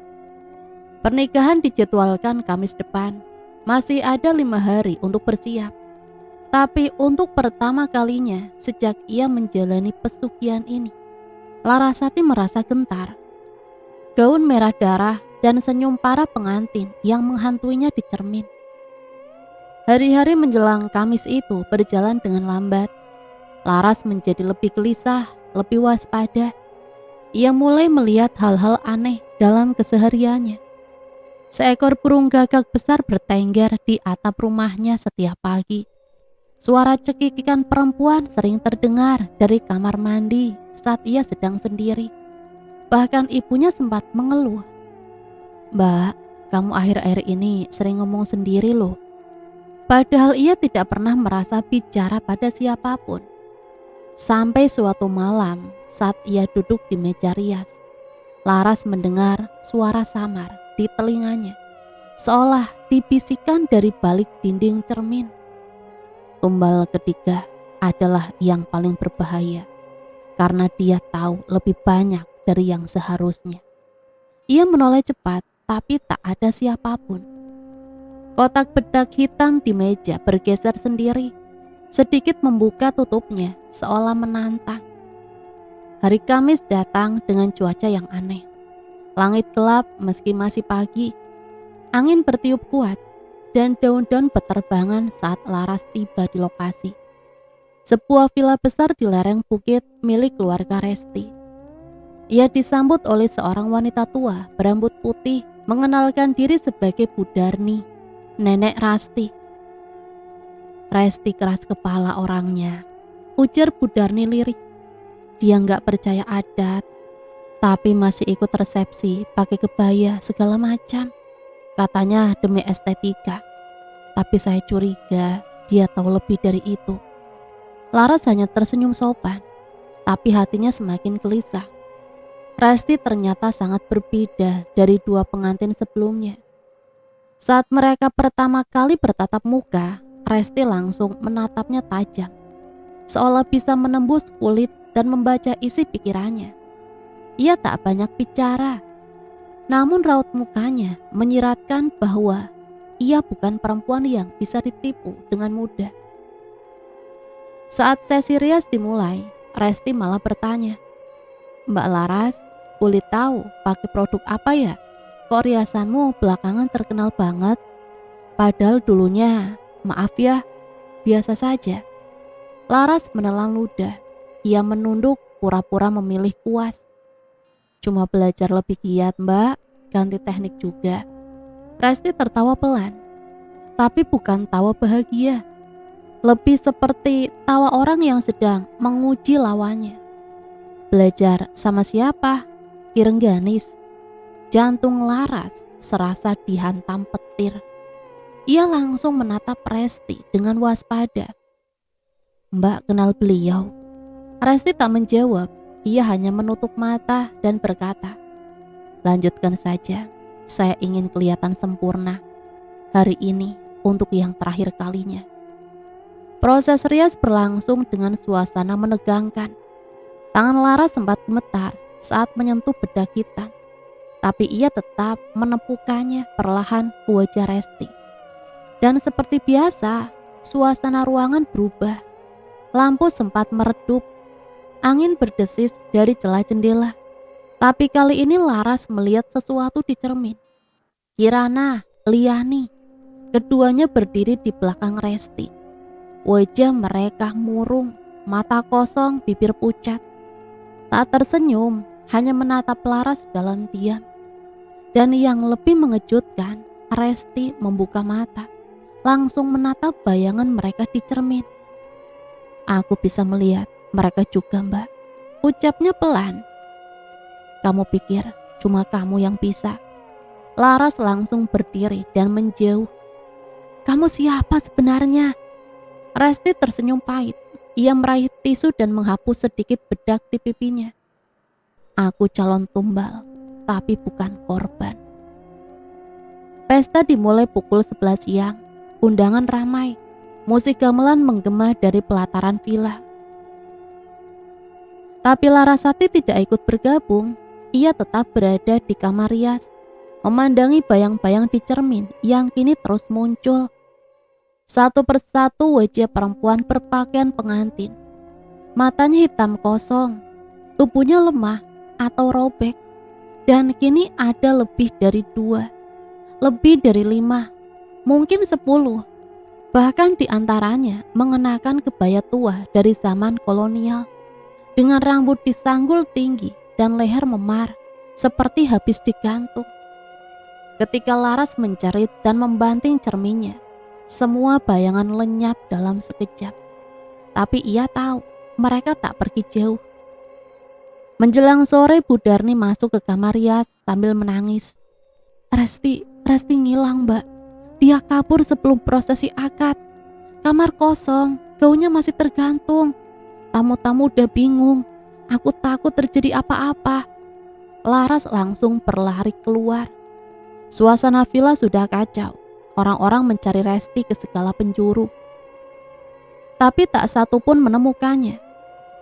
Pernikahan dijadwalkan Kamis depan. Masih ada 5 hari untuk bersiap. Tapi untuk pertama kalinya sejak ia menjalani pesugihan ini, Larasati merasa gentar. Gaun merah darah dan senyum para pengantin yang menghantuinya di cermin. Hari-hari menjelang Kamis itu berjalan dengan lambat. Laras menjadi lebih gelisah, lebih waspada. Ia mulai melihat hal-hal aneh dalam kesehariannya. Seekor burung gagak besar bertengger di atap rumahnya setiap pagi. Suara cekikikan perempuan sering terdengar dari kamar mandi saat ia sedang sendiri. Bahkan ibunya sempat mengeluh. "Mbak, kamu akhir-akhir ini sering ngomong sendiri loh." Padahal ia tidak pernah merasa bicara pada siapapun. Sampai suatu malam saat ia duduk di meja rias, Laras mendengar suara samar di telinganya, seolah dibisikkan dari balik dinding cermin. Tumbal ketiga adalah yang paling berbahaya, karena dia tahu lebih banyak dari yang seharusnya. Ia menoleh cepat, tapi tak ada siapapun. Kotak bedak hitam di meja bergeser sendiri, sedikit membuka tutupnya, seolah menantang. Hari Kamis datang dengan cuaca yang aneh. Langit gelap meski masih pagi. Angin bertiup kuat dan daun-daun beterbangan saat Laras tiba di lokasi. Sebuah villa besar di lereng bukit milik keluarga Resti. Ia disambut oleh seorang wanita tua berambut putih mengenalkan diri sebagai Bu Darni, nenek Rasti. "Resti keras kepala orangnya," ujar Bu Darni lirik. "Dia nggak percaya adat, tapi masih ikut resepsi pakai kebaya segala macam. Katanya demi estetika. Tapi saya curiga dia tahu lebih dari itu." Laras hanya tersenyum sopan, tapi hatinya semakin gelisah. Resti ternyata sangat berbeda dari dua pengantin sebelumnya. Saat mereka pertama kali bertatap muka, Resti langsung menatapnya tajam, seolah bisa menembus kulit dan membaca isi pikirannya. Ia tak banyak bicara, namun raut mukanya menyiratkan bahwa ia bukan perempuan yang bisa ditipu dengan mudah. Saat sesi rias dimulai, Resti malah bertanya, "Mbak Laras, boleh tahu pakai produk apa ya? Kok riasanmu belakangan terkenal banget? Padahal dulunya, maaf ya, biasa saja." Laras menelan ludah. Ia menunduk pura-pura memilih kuas. "Cuma belajar lebih giat, Mbak. Ganti teknik juga." Resti tertawa pelan, tapi bukan tawa bahagia. Lebih seperti tawa orang yang sedang menguji lawannya. "Belajar sama siapa?" Kirengganis. Jantung Laras serasa dihantam petir. Ia langsung menatap Resti dengan waspada. "Mbak kenal beliau?" Resti tak menjawab. Ia hanya menutup mata dan berkata, "Lanjutkan saja. Saya ingin kelihatan sempurna. Hari ini untuk yang terakhir kalinya." Proses rias berlangsung dengan suasana menegangkan. Tangan Laras sempat gemetar saat menyentuh bedak hitam, tapi ia tetap menepukannya perlahan ke wajah Resti. Dan seperti biasa, suasana ruangan berubah. Lampu sempat meredup, angin berdesis dari celah jendela. Tapi kali ini Laras melihat sesuatu di cermin. Kirana, Liani, keduanya berdiri di belakang Resti. Wajah mereka murung, mata kosong, bibir pucat. Tak tersenyum, hanya menatap Laras dalam diam. Dan yang lebih mengejutkan, Resti membuka mata, langsung menatap bayangan mereka di cermin. "Aku bisa melihat mereka juga, Mbak," ucapnya pelan. "Kamu pikir cuma kamu yang bisa?" Laras langsung berdiri dan menjauh. "Kamu siapa sebenarnya?" Resti tersenyum pahit. Ia meraih tisu dan menghapus sedikit bedak di pipinya. "Aku calon tumbal, tapi bukan korban." Pesta dimulai pukul 11 siang. Undangan ramai. Musik gamelan menggema dari pelataran villa. Tapi Larasati tidak ikut bergabung. Ia tetap berada di kamar rias, memandangi bayang-bayang di cermin yang kini terus muncul. Satu persatu wajah perempuan berpakaian pengantin. Matanya hitam kosong, tubuhnya lemah atau robek. Dan kini ada lebih dari 2, lebih dari 5, mungkin 10. Bahkan di antaranya mengenakan kebaya tua dari zaman kolonial, dengan rambut disanggul tinggi dan leher memar seperti habis digantung. Ketika Laras menjerit dan membanting cerminnya, semua bayangan lenyap dalam sekejap. Tapi ia tahu mereka tak pergi jauh. Menjelang sore, Bu Darni masuk ke kamar rias sambil menangis. Resti ngilang, Mbak. Dia kabur sebelum prosesi akad. Kamar kosong, gaunnya masih tergantung. Tamu-tamu udah bingung. Aku takut terjadi apa-apa. Laras langsung berlari keluar. Suasana villa sudah kacau. Orang-orang mencari Resti ke segala penjuru. Tapi tak satu pun menemukannya.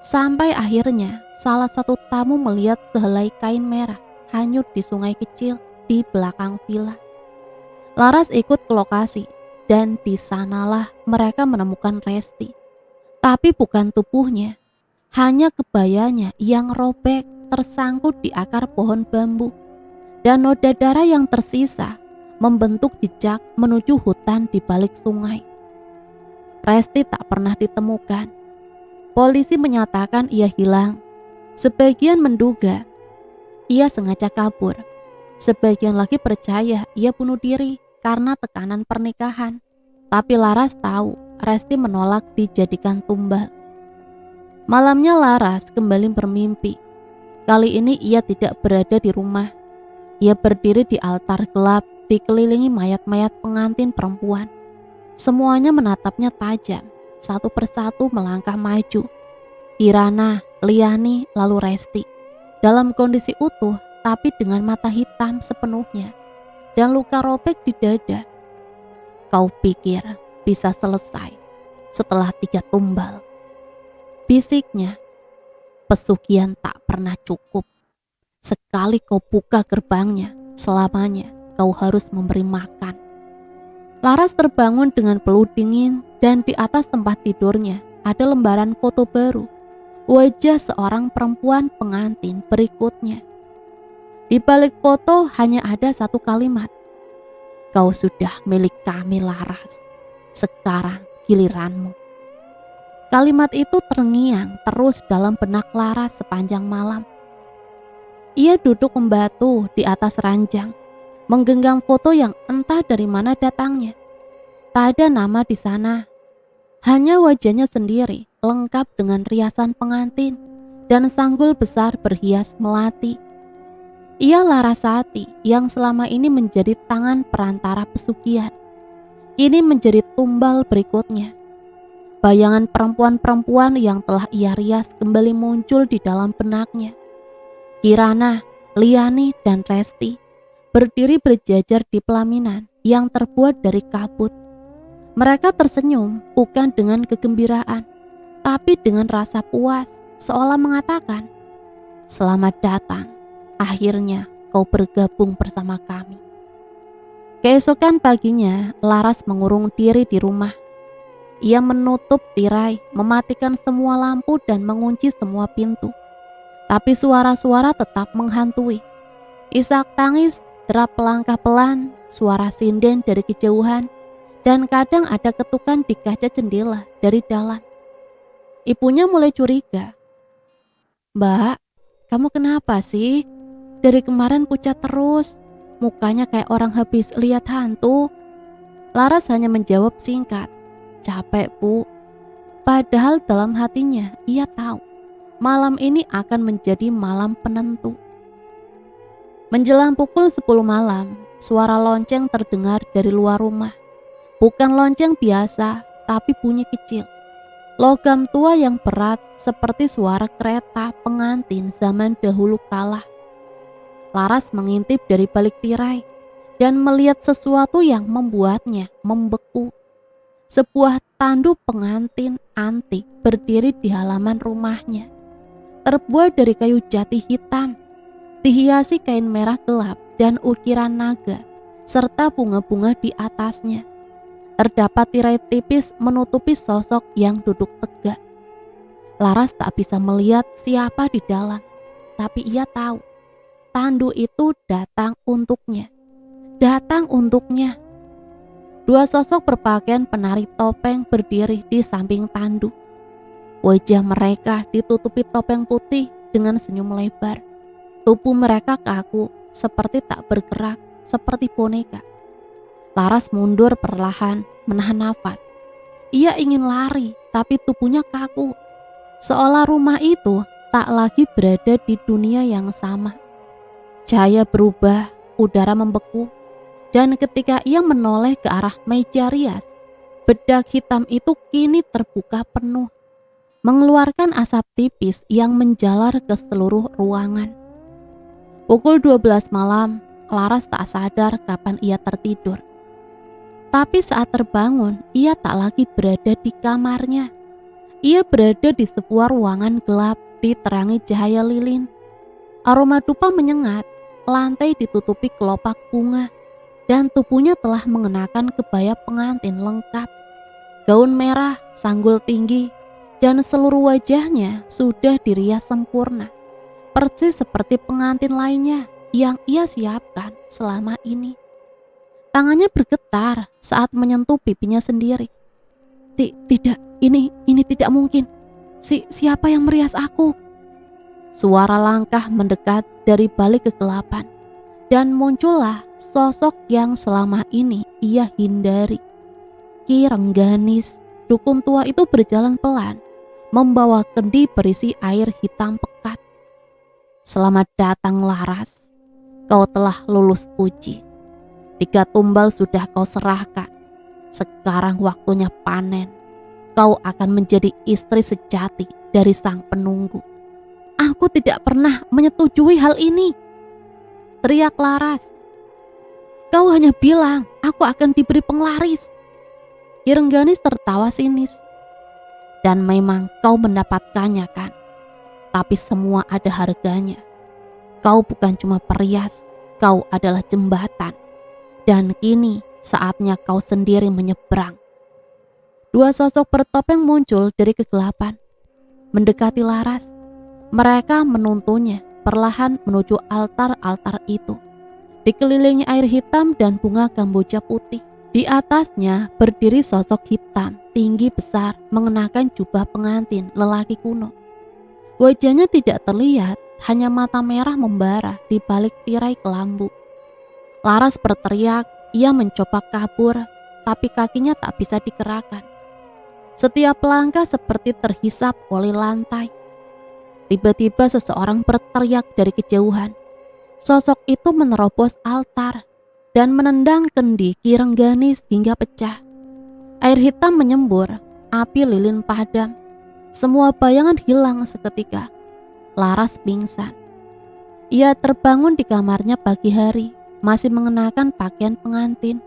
Sampai akhirnya salah satu tamu melihat sehelai kain merah hanyut di sungai kecil di belakang villa. Laras ikut ke lokasi dan di sanalah mereka menemukan Resti. Tapi bukan tubuhnya, hanya kebayanya yang robek tersangkut di akar pohon bambu, dan noda darah yang tersisa membentuk jejak menuju hutan di balik sungai. Resti tak pernah ditemukan. Polisi menyatakan ia hilang. Sebagian menduga ia sengaja kabur. Sebagian lagi percaya ia bunuh diri karena tekanan pernikahan. Tapi Laras tahu Resti menolak dijadikan tumbal. Malamnya Laras kembali bermimpi. Kali ini ia tidak berada di rumah. Ia berdiri di altar gelap dikelilingi mayat-mayat pengantin perempuan. Semuanya menatapnya tajam, satu persatu melangkah maju. Kirana, Liani, lalu Resti. Dalam kondisi utuh tapi dengan mata hitam sepenuhnya dan luka robek di dada. Kau pikir bisa selesai setelah 3 tumbal? Bisiknya. Pesugihan tak pernah cukup. Sekali kau buka gerbangnya, selamanya kau harus memberi makan. Laras terbangun dengan peluh dingin dan di atas tempat tidurnya ada lembaran foto baru. Wajah seorang perempuan pengantin berikutnya. Di balik foto hanya ada satu kalimat. Kau sudah milik kami, Laras. Sekarang giliranmu. Kalimat itu terngiang terus dalam benak Laras sepanjang malam. Ia duduk membatu di atas ranjang, menggenggam foto yang entah dari mana datangnya. Tak ada nama di sana. Hanya wajahnya sendiri, lengkap dengan riasan pengantin dan sanggul besar berhias melati. Ia Larasati yang selama ini menjadi tangan perantara pesugihan. Ini menjadi tumbal berikutnya. Bayangan perempuan-perempuan yang telah ia rias kembali muncul di dalam benaknya. Kirana, Liani, dan Resti berdiri berjajar di pelaminan yang terbuat dari kabut. Mereka tersenyum bukan dengan kegembiraan, tapi dengan rasa puas, seolah mengatakan, "Selamat datang. Akhirnya kau bergabung bersama kami." Keesokan paginya, Laras mengurung diri di rumah. Ia menutup tirai, mematikan semua lampu dan mengunci semua pintu. Tapi suara-suara tetap menghantui. Isak tangis, derap langkah pelan, suara sinden dari kejauhan, dan kadang ada ketukan di kaca jendela dari dalam. Ibunya mulai curiga. "Mbak, kamu kenapa sih? Dari kemarin pucat terus, mukanya kayak orang habis lihat hantu." Laras hanya menjawab singkat, "Capek, Bu." Padahal dalam hatinya ia tahu malam ini akan menjadi malam penentu. Menjelang pukul 10 malam, suara lonceng terdengar dari luar rumah. Bukan lonceng biasa, tapi bunyi kecil. Logam tua yang berat seperti suara kereta pengantin zaman dahulu kala. Laras mengintip dari balik tirai dan melihat sesuatu yang membuatnya membeku. Sebuah tanduk pengantin antik berdiri di halaman rumahnya. terbuat dari kayu jati hitam, dihiasi kain merah gelap dan ukiran naga, serta bunga-bunga di atasnya. Terdapat tirai tipis menutupi sosok yang duduk tegak. Laras tak bisa melihat siapa di dalam, tapi ia tahu tandu itu datang untuknya. Datang untuknya. Dua sosok berpakaian penari topeng berdiri di samping tandu. Wajah mereka ditutupi topeng putih dengan senyum lebar. Tubuh mereka kaku, seperti tak bergerak, seperti boneka. Laras mundur perlahan, menahan nafas. Ia ingin lari, tapi tubuhnya kaku. Seolah rumah itu tak lagi berada di dunia yang sama. Cahaya berubah, udara membeku, dan ketika ia menoleh ke arah meja rias, bedak hitam itu kini terbuka penuh, mengeluarkan asap tipis yang menjalar ke seluruh ruangan. Pukul 12 malam, Laras tak sadar kapan ia tertidur. Tapi saat terbangun, ia tak lagi berada di kamarnya. Ia berada di sebuah ruangan gelap diterangi cahaya lilin. Aroma dupa menyengat, lantai ditutupi kelopak bunga, dan tubuhnya telah mengenakan kebaya pengantin lengkap. Gaun merah, sanggul tinggi, dan seluruh wajahnya sudah dirias sempurna, persis seperti pengantin lainnya yang ia siapkan selama ini. Tangannya bergetar saat menyentuh pipinya sendiri. Tidak, ini tidak mungkin. Siapa yang merias aku? Suara langkah mendekat dari balik kegelapan, dan muncullah sosok yang selama ini ia hindari. Ki Rengganis, dukun tua itu berjalan pelan, membawa kendi berisi air hitam pekat. Selamat datang Laras, kau telah lulus uji. 3 tumbal sudah kau serahkan. Sekarang waktunya panen. Kau akan menjadi istri sejati dari sang penunggu. Aku tidak pernah menyetujui hal ini, teriak Laras. Kau hanya bilang aku akan diberi penglaris. Ki Rengganis tertawa sinis. Dan memang kau mendapatkannya kan? Tapi semua ada harganya. Kau bukan cuma perias, kau adalah jembatan. Dan kini saatnya kau sendiri menyeberang. 2 sosok bertopeng muncul dari kegelapan, mendekati Laras. Mereka menuntunnya perlahan menuju altar-altar itu. Dikelilingi air hitam dan bunga kamboja putih. Di atasnya berdiri sosok hitam, tinggi besar, mengenakan jubah pengantin lelaki kuno. Wajahnya tidak terlihat, hanya mata merah membara di balik tirai kelambu. Laras berteriak, ia mencoba kabur, tapi kakinya tak bisa digerakkan. Setiap langkah seperti terhisap oleh lantai. Tiba-tiba seseorang berteriak dari kejauhan. Sosok itu menerobos altar dan menendang kendi Ki Rengganis hingga pecah. Air hitam menyembur, api lilin padam. Semua bayangan hilang seketika. Laras pingsan. Ia terbangun di kamarnya pagi hari, masih mengenakan pakaian pengantin.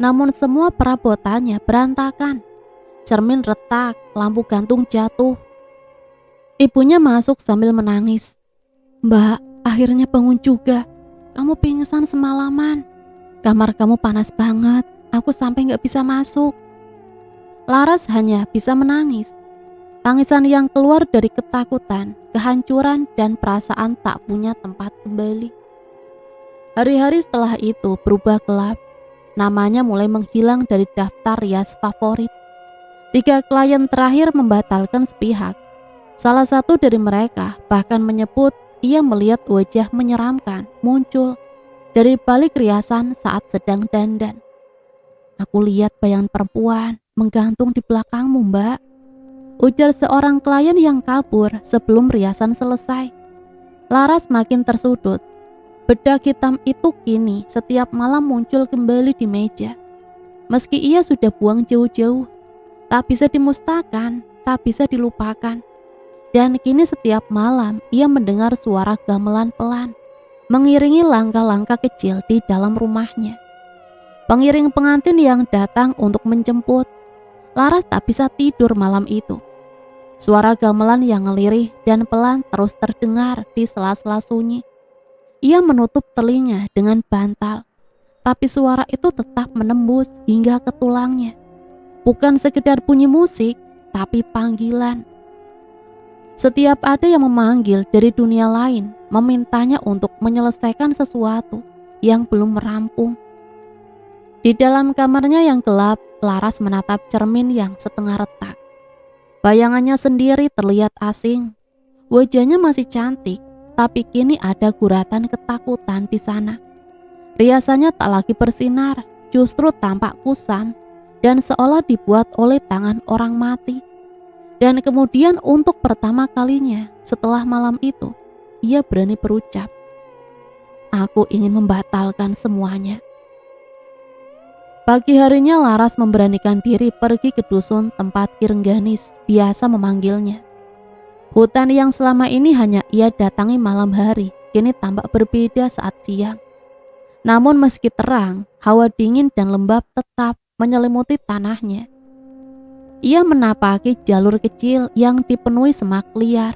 Namun semua perabotannya berantakan. Cermin retak, lampu gantung jatuh. Ibunya masuk sambil menangis. Mbak, akhirnya bangun juga. Kamu pingsan semalaman. Kamar kamu panas banget. Aku sampai gak bisa masuk. Laras hanya bisa menangis. Tangisan yang keluar dari ketakutan, kehancuran, dan perasaan tak punya tempat kembali. Hari-hari setelah itu berubah gelap. Namanya mulai menghilang dari daftar rias favorit. 3 klien terakhir membatalkan sepihak. Salah satu dari mereka bahkan menyebut ia melihat wajah menyeramkan muncul dari balik riasan saat sedang dandan. Aku lihat bayangan perempuan menggantung di belakangmu, Mbak, ujar seorang klien yang kabur sebelum riasan selesai. Laras makin tersudut. Bedak hitam itu kini setiap malam muncul kembali di meja. Meski ia sudah buang jauh-jauh, tak bisa dimusnahkan, tak bisa dilupakan. Dan kini setiap malam ia mendengar suara gamelan pelan, mengiringi langkah-langkah kecil di dalam rumahnya. Pengiring pengantin yang datang untuk menjemput. Laras tak bisa tidur malam itu. Suara gamelan yang ngelirih dan pelan terus terdengar di sela-sela sunyi. Ia menutup telinga dengan bantal, tapi suara itu tetap menembus hingga ke tulangnya. Bukan sekedar bunyi musik, tapi panggilan. Setiap ada yang memanggil dari dunia lain, memintanya untuk menyelesaikan sesuatu yang belum merampung. Di dalam kamarnya yang gelap, Laras menatap cermin yang setengah retak. Bayangannya sendiri terlihat asing. Wajahnya masih cantik, tapi kini ada guratan ketakutan di sana. Riasannya tak lagi bersinar, justru tampak kusam dan seolah dibuat oleh tangan orang mati. Dan kemudian untuk pertama kalinya setelah malam itu, ia berani berucap, "Aku ingin membatalkan semuanya." Pagi harinya Laras memberanikan diri pergi ke dusun tempat Ki Rengganis biasa memanggilnya. Hutan yang selama ini hanya ia datangi malam hari, kini tampak berbeda saat siang. Namun meski terang, hawa dingin dan lembab tetap menyelimuti tanahnya. Ia menapaki jalur kecil yang dipenuhi semak liar,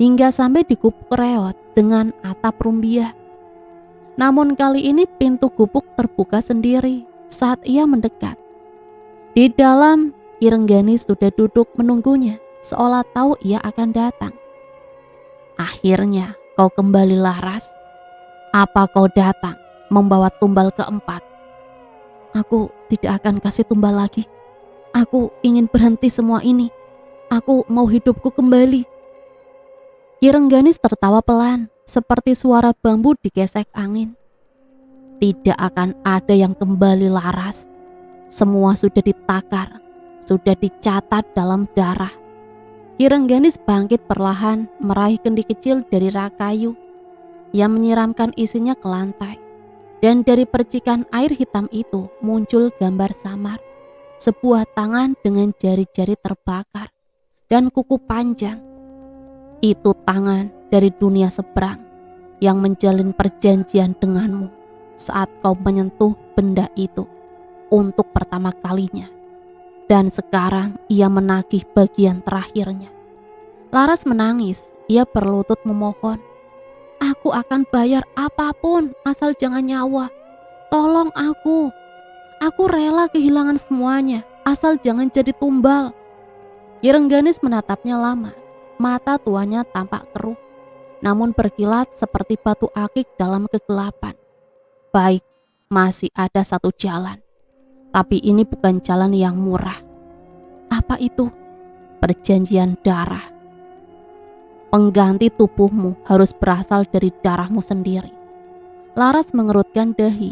hingga sampai di gubuk reot dengan atap rumbia. Namun kali ini pintu gubuk terbuka sendiri saat ia mendekat. Di dalam, Ki Rengganis sudah duduk menunggunya, seolah tahu ia akan datang. "Akhirnya kau kembali, Laras. Apa kau datang membawa tumbal keempat?" "Aku tidak akan kasih tumbal lagi. Aku ingin berhenti semua ini. Aku mau hidupku kembali." Ki Rengganis tertawa pelan, seperti suara bambu digesek angin. "Tidak akan ada yang kembali, Laras. Semua sudah ditakar, sudah dicatat dalam darah." Ki Rengganis bangkit perlahan, meraih kendi kecil dari rak kayu. Ia menyiramkan isinya ke lantai, dan dari percikan air hitam itu muncul gambar samar. Sebuah tangan dengan jari-jari terbakar dan kuku panjang. Itu tangan dari dunia seberang yang menjalin perjanjian denganmu saat kau menyentuh benda itu untuk pertama kalinya. Dan sekarang ia menagih bagian terakhirnya. Laras menangis, ia berlutut memohon, "Aku akan bayar apapun asal jangan nyawa. Tolong aku. Aku rela kehilangan semuanya asal jangan jadi tumbal." Ki Rengganis menatapnya lama. Mata tuanya tampak keruh, namun berkilat seperti batu akik dalam kegelapan. "Baik, masih ada satu jalan. Tapi ini bukan jalan yang murah." "Apa itu?" "Perjanjian darah. Pengganti tubuhmu harus berasal dari darahmu sendiri." Laras mengerutkan dahi.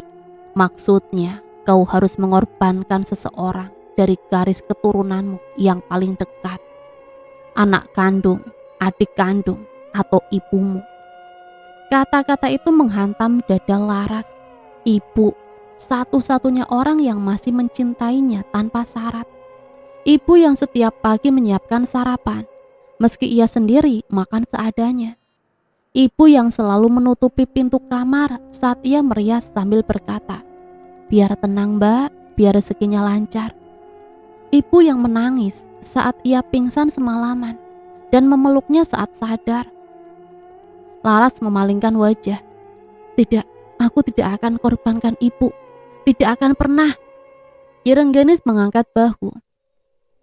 "Maksudnya kau harus mengorbankan seseorang dari garis keturunanmu yang paling dekat. Anak kandung, adik kandung, atau ibumu." Kata-kata itu menghantam dada Laras. Ibu, satu-satunya orang yang masih mencintainya tanpa syarat. Ibu yang setiap pagi menyiapkan sarapan, meski ia sendiri makan seadanya. Ibu yang selalu menutupi pintu kamar saat ia merias sambil berkata, "Biar tenang, Mbak, biar rezekinya lancar." Ibu yang menangis saat ia pingsan semalaman dan memeluknya saat sadar. Laras memalingkan wajah. "Tidak, aku tidak akan korbankan ibu. Tidak akan pernah." Ki Rengganis mengangkat bahu.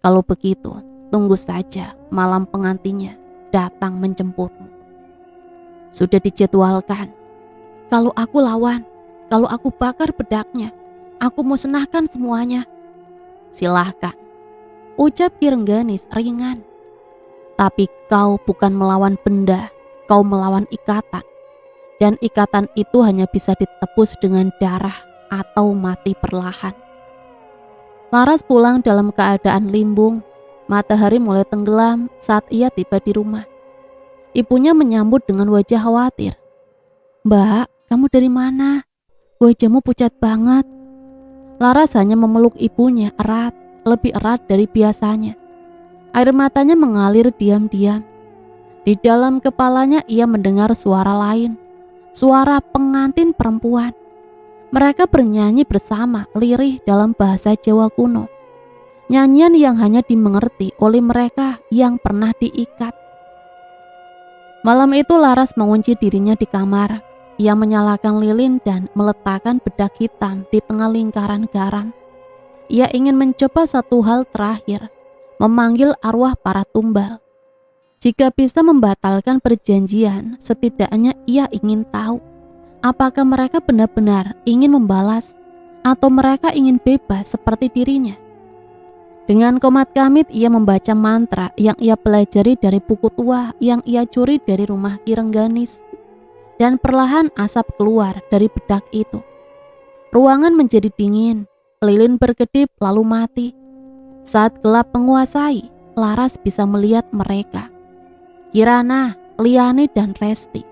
"Kalau begitu, tunggu saja malam pengantinnya datang menjemputmu. Sudah dijadwalkan. Kalau aku lawan, kalau aku bakar bedaknya, aku musnahkan semuanya." "Silahkan," ucap Ki Rengganis ringan. "Tapi kau bukan melawan benda, kau melawan ikatan. Dan ikatan itu hanya bisa ditebus dengan darah atau mati perlahan." Laras pulang dalam keadaan limbung. Matahari mulai tenggelam saat ia tiba di rumah. Ibunya menyambut dengan wajah khawatir. "Mbak, kamu dari mana? Wajahmu pucat banget." Laras hanya memeluk ibunya erat, lebih erat dari biasanya. Air matanya mengalir diam-diam. Di dalam kepalanya ia mendengar suara lain, suara pengantin perempuan. Mereka bernyanyi bersama lirih dalam bahasa Jawa kuno. Nyanyian yang hanya dimengerti oleh mereka yang pernah diikat. Malam itu Laras mengunci dirinya di kamar. Ia menyalakan lilin dan meletakkan bedak hitam di tengah lingkaran garam. Ia ingin mencoba satu hal terakhir, memanggil arwah para tumbal. Jika bisa membatalkan perjanjian, setidaknya ia ingin tahu apakah mereka benar-benar ingin membalas atau mereka ingin bebas seperti dirinya. Dengan komat kamit ia membaca mantra yang ia pelajari dari buku tua yang ia curi dari rumah Ki Rengganis. Dan perlahan asap keluar dari bedak itu. Ruangan menjadi dingin, lilin berkedip lalu mati. Saat gelap menguasai, Laras bisa melihat mereka. Kirana, Liani dan Resti.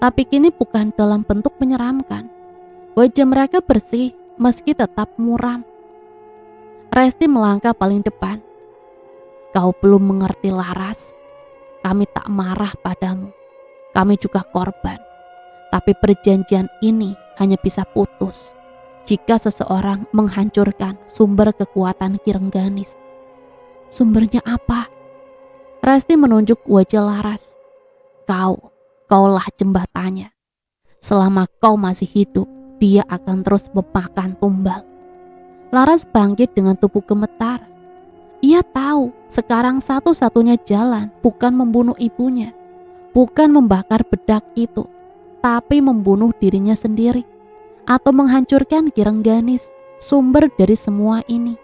Tapi kini bukan dalam bentuk menyeramkan. Wajah mereka bersih meski tetap muram. Resti melangkah paling depan. Kau belum mengerti Laras. Kami tak marah padamu. Kami juga korban. Tapi perjanjian ini hanya bisa putus jika seseorang menghancurkan sumber kekuatan Ki Rengganis. Sumbernya apa? Resti menunjuk wajah Laras. Kaulah jembatannya. Selama kau masih hidup, dia akan terus memakan tumbal. Laras bangkit dengan tubuh gemetar. Ia tahu sekarang satu-satunya jalan bukan membunuh ibunya, bukan membakar bedak itu, tapi membunuh dirinya sendiri atau menghancurkan Ki Rengganis, sumber dari semua ini.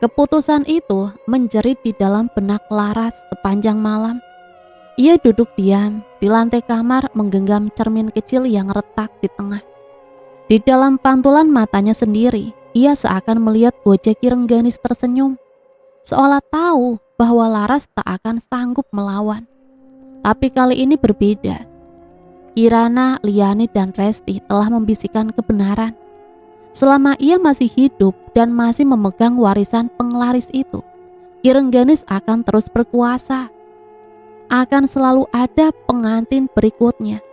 Keputusan itu menjerit di dalam benak Laras sepanjang malam. Ia duduk diam di lantai kamar menggenggam cermin kecil yang retak di tengah. Di dalam pantulan matanya sendiri, ia seakan melihat wajah Ki Rengganis tersenyum, seolah tahu bahwa Laras tak akan sanggup melawan. Tapi kali ini berbeda. Kirana, Liani, dan Resti telah membisikkan kebenaran. Selama ia masih hidup dan masih memegang warisan penglaris itu, Ki Rengganis akan terus berkuasa. Akan selalu ada pengantin berikutnya.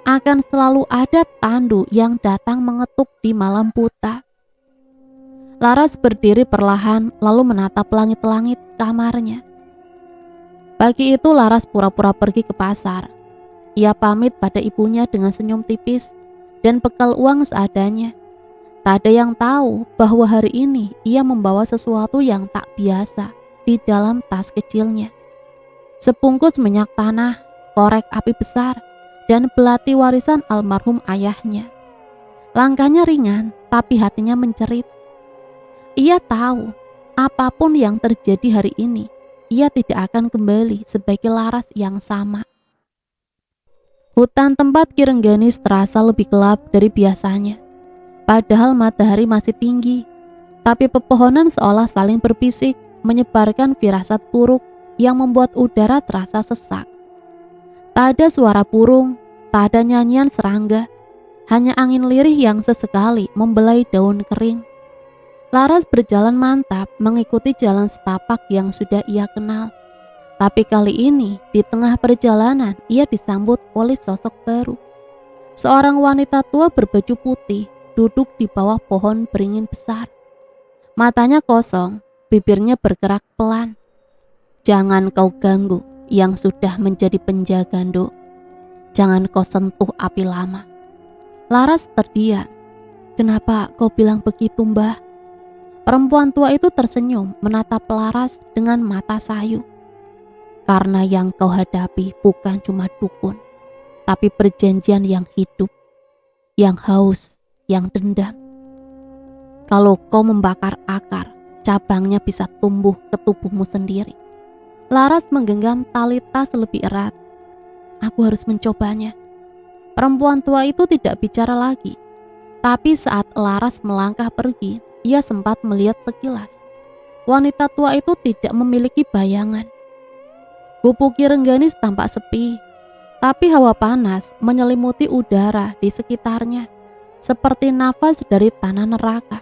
Akan selalu ada tandu yang datang mengetuk di malam buta. Laras berdiri perlahan lalu menatap langit-langit kamarnya. Pagi itu Laras pura-pura pergi ke pasar. Ia pamit pada ibunya dengan senyum tipis dan bekal uang seadanya. Tak ada yang tahu bahwa hari ini ia membawa sesuatu yang tak biasa di dalam tas kecilnya. Sebungkus minyak tanah, korek api besar, dan belati warisan almarhum ayahnya. Langkahnya ringan, tapi hatinya mencerit. Ia tahu, apapun yang terjadi hari ini, ia tidak akan kembali sebagai Laras yang sama. Hutan tempat Ki Rengganis terasa lebih gelap dari biasanya. Padahal matahari masih tinggi, tapi pepohonan seolah saling berbisik, menyebarkan firasat buruk yang membuat udara terasa sesak. Tak ada suara burung, tak ada nyanyian serangga, hanya angin lirih yang sesekali membelai daun kering. Laras berjalan mantap mengikuti jalan setapak yang sudah ia kenal. Tapi kali ini di tengah perjalanan ia disambut oleh sosok baru. Seorang wanita tua berbaju putih duduk di bawah pohon beringin besar. Matanya kosong, bibirnya bergerak pelan. Jangan kau ganggu yang sudah menjadi penjaga, Nduk. Jangan kau sentuh api lama. Laras terdiam. Kenapa kau bilang begitu, Mbah? Perempuan tua itu tersenyum menatap Laras dengan mata sayu. Karena yang kau hadapi bukan cuma dukun, tapi perjanjian yang hidup, yang haus, yang dendam. Kalau kau membakar akar, cabangnya bisa tumbuh ke tubuhmu sendiri. Laras menggenggam tali tas lebih erat. Aku harus mencobanya. Perempuan tua itu tidak bicara lagi. Tapi saat Laras melangkah pergi, ia sempat melihat sekilas. Wanita tua itu tidak memiliki bayangan. Gubuk Ki Rengganis tampak sepi, tapi hawa panas menyelimuti udara di sekitarnya, seperti nafas dari tanah neraka.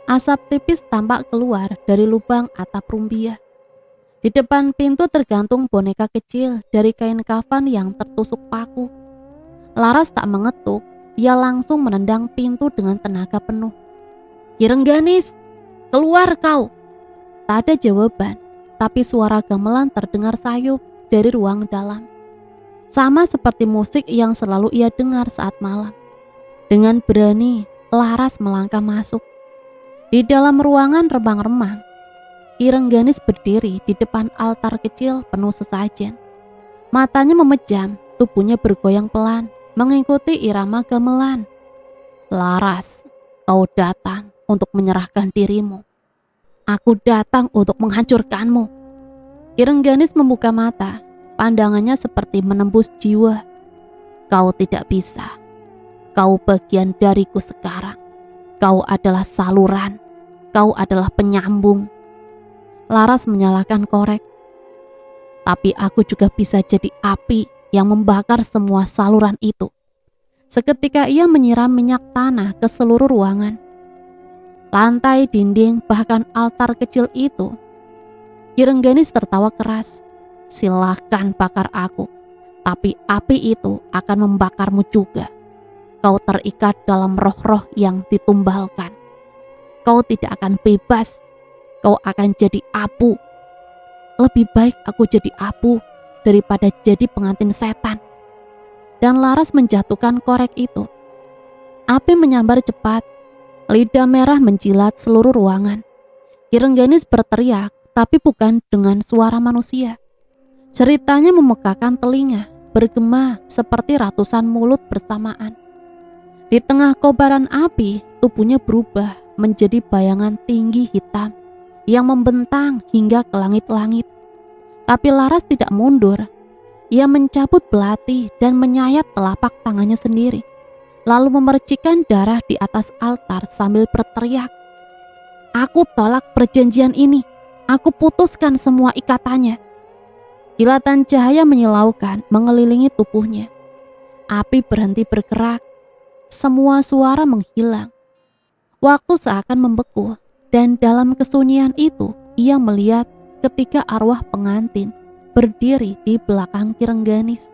Asap tipis tampak keluar dari lubang atap rumbia. Di depan pintu tergantung boneka kecil dari kain kafan yang tertusuk paku. Laras tak mengetuk, ia langsung menendang pintu dengan tenaga penuh. Ki Rengganis, keluar kau! Tak ada jawaban, tapi suara gamelan terdengar sayup dari ruang dalam. Sama seperti musik yang selalu ia dengar saat malam. Dengan berani, Laras melangkah masuk. Di dalam ruangan remang-remang, Ki Rengganis berdiri di depan altar kecil penuh sesajen. Matanya memejam, tubuhnya bergoyang pelan, mengikuti irama gamelan. Laras, kau datang untuk menyerahkan dirimu. Aku datang untuk menghancurkanmu. Ki Rengganis membuka mata, pandangannya seperti menembus jiwa. Kau tidak bisa. Kau bagian dariku sekarang. Kau adalah saluran. Kau adalah penyambung. Laras menyalakan korek. Tapi aku juga bisa jadi api yang membakar semua saluran itu. Seketika ia menyiram minyak tanah ke seluruh ruangan. Lantai, dinding, bahkan altar kecil itu. Ki Rengganis tertawa keras. Silahkan bakar aku, tapi api itu akan membakarmu juga. Kau terikat dalam roh-roh yang ditumbalkan. Kau tidak akan bebas. Kau akan jadi apu. Lebih baik aku jadi apu daripada jadi pengantin setan. Dan Laras menjatuhkan korek itu. Api menyambar cepat. Lidah merah menjilat seluruh ruangan. Ki Rengganis berteriak, tapi bukan dengan suara manusia. Ceritanya memegahkan telinga, bergema seperti ratusan mulut bersamaan. Di tengah kobaran api, tubuhnya berubah menjadi bayangan tinggi hitam yang membentang hingga ke langit-langit. Tapi Laras tidak mundur. Ia mencabut belati dan menyayat telapak tangannya sendiri, lalu memercikkan darah di atas altar sambil berteriak, "Aku tolak perjanjian ini. Aku putuskan semua ikatannya." Kilatan cahaya menyilaukan mengelilingi tubuhnya. Api berhenti bergerak. Semua suara menghilang. Waktu seakan membeku, dan dalam kesunyian itu ia melihat ketika arwah pengantin berdiri di belakang Ki Rengganis.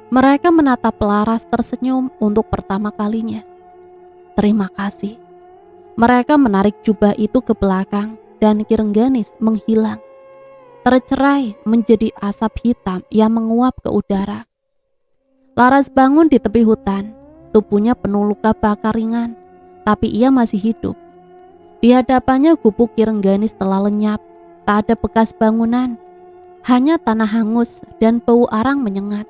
Mereka menatap Laras tersenyum untuk pertama kalinya. Terima kasih. Mereka menarik jubah itu ke belakang dan Ki Rengganis menghilang. Tercerai menjadi asap hitam yang menguap ke udara. Laras bangun di tepi hutan. Tubuhnya penuh luka bakar ringan, tapi ia masih hidup. Di hadapannya gubuk Ki Rengganis telah lenyap, tak ada bekas bangunan, hanya tanah hangus dan bau arang menyengat.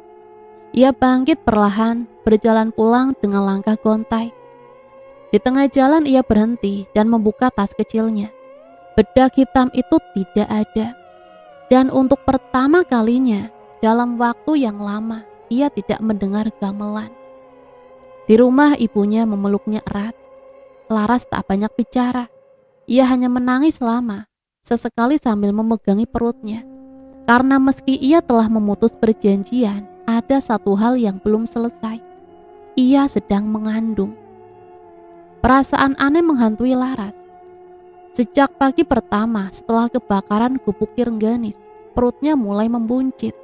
Ia bangkit perlahan, berjalan pulang dengan langkah gontai. Di tengah jalan ia berhenti dan membuka tas kecilnya. Bedak hitam itu tidak ada. Dan untuk pertama kalinya dalam waktu yang lama, ia tidak mendengar gamelan. Di rumah ibunya memeluknya erat. Laras tak banyak bicara. Ia hanya menangis lama, sesekali sambil memegangi perutnya. Karena meski ia telah memutus perjanjian, ada satu hal yang belum selesai. Ia sedang mengandung. Perasaan aneh menghantui Laras. Sejak pagi pertama setelah kebakaran gubuk Ki Rengganis, perutnya mulai membuncit.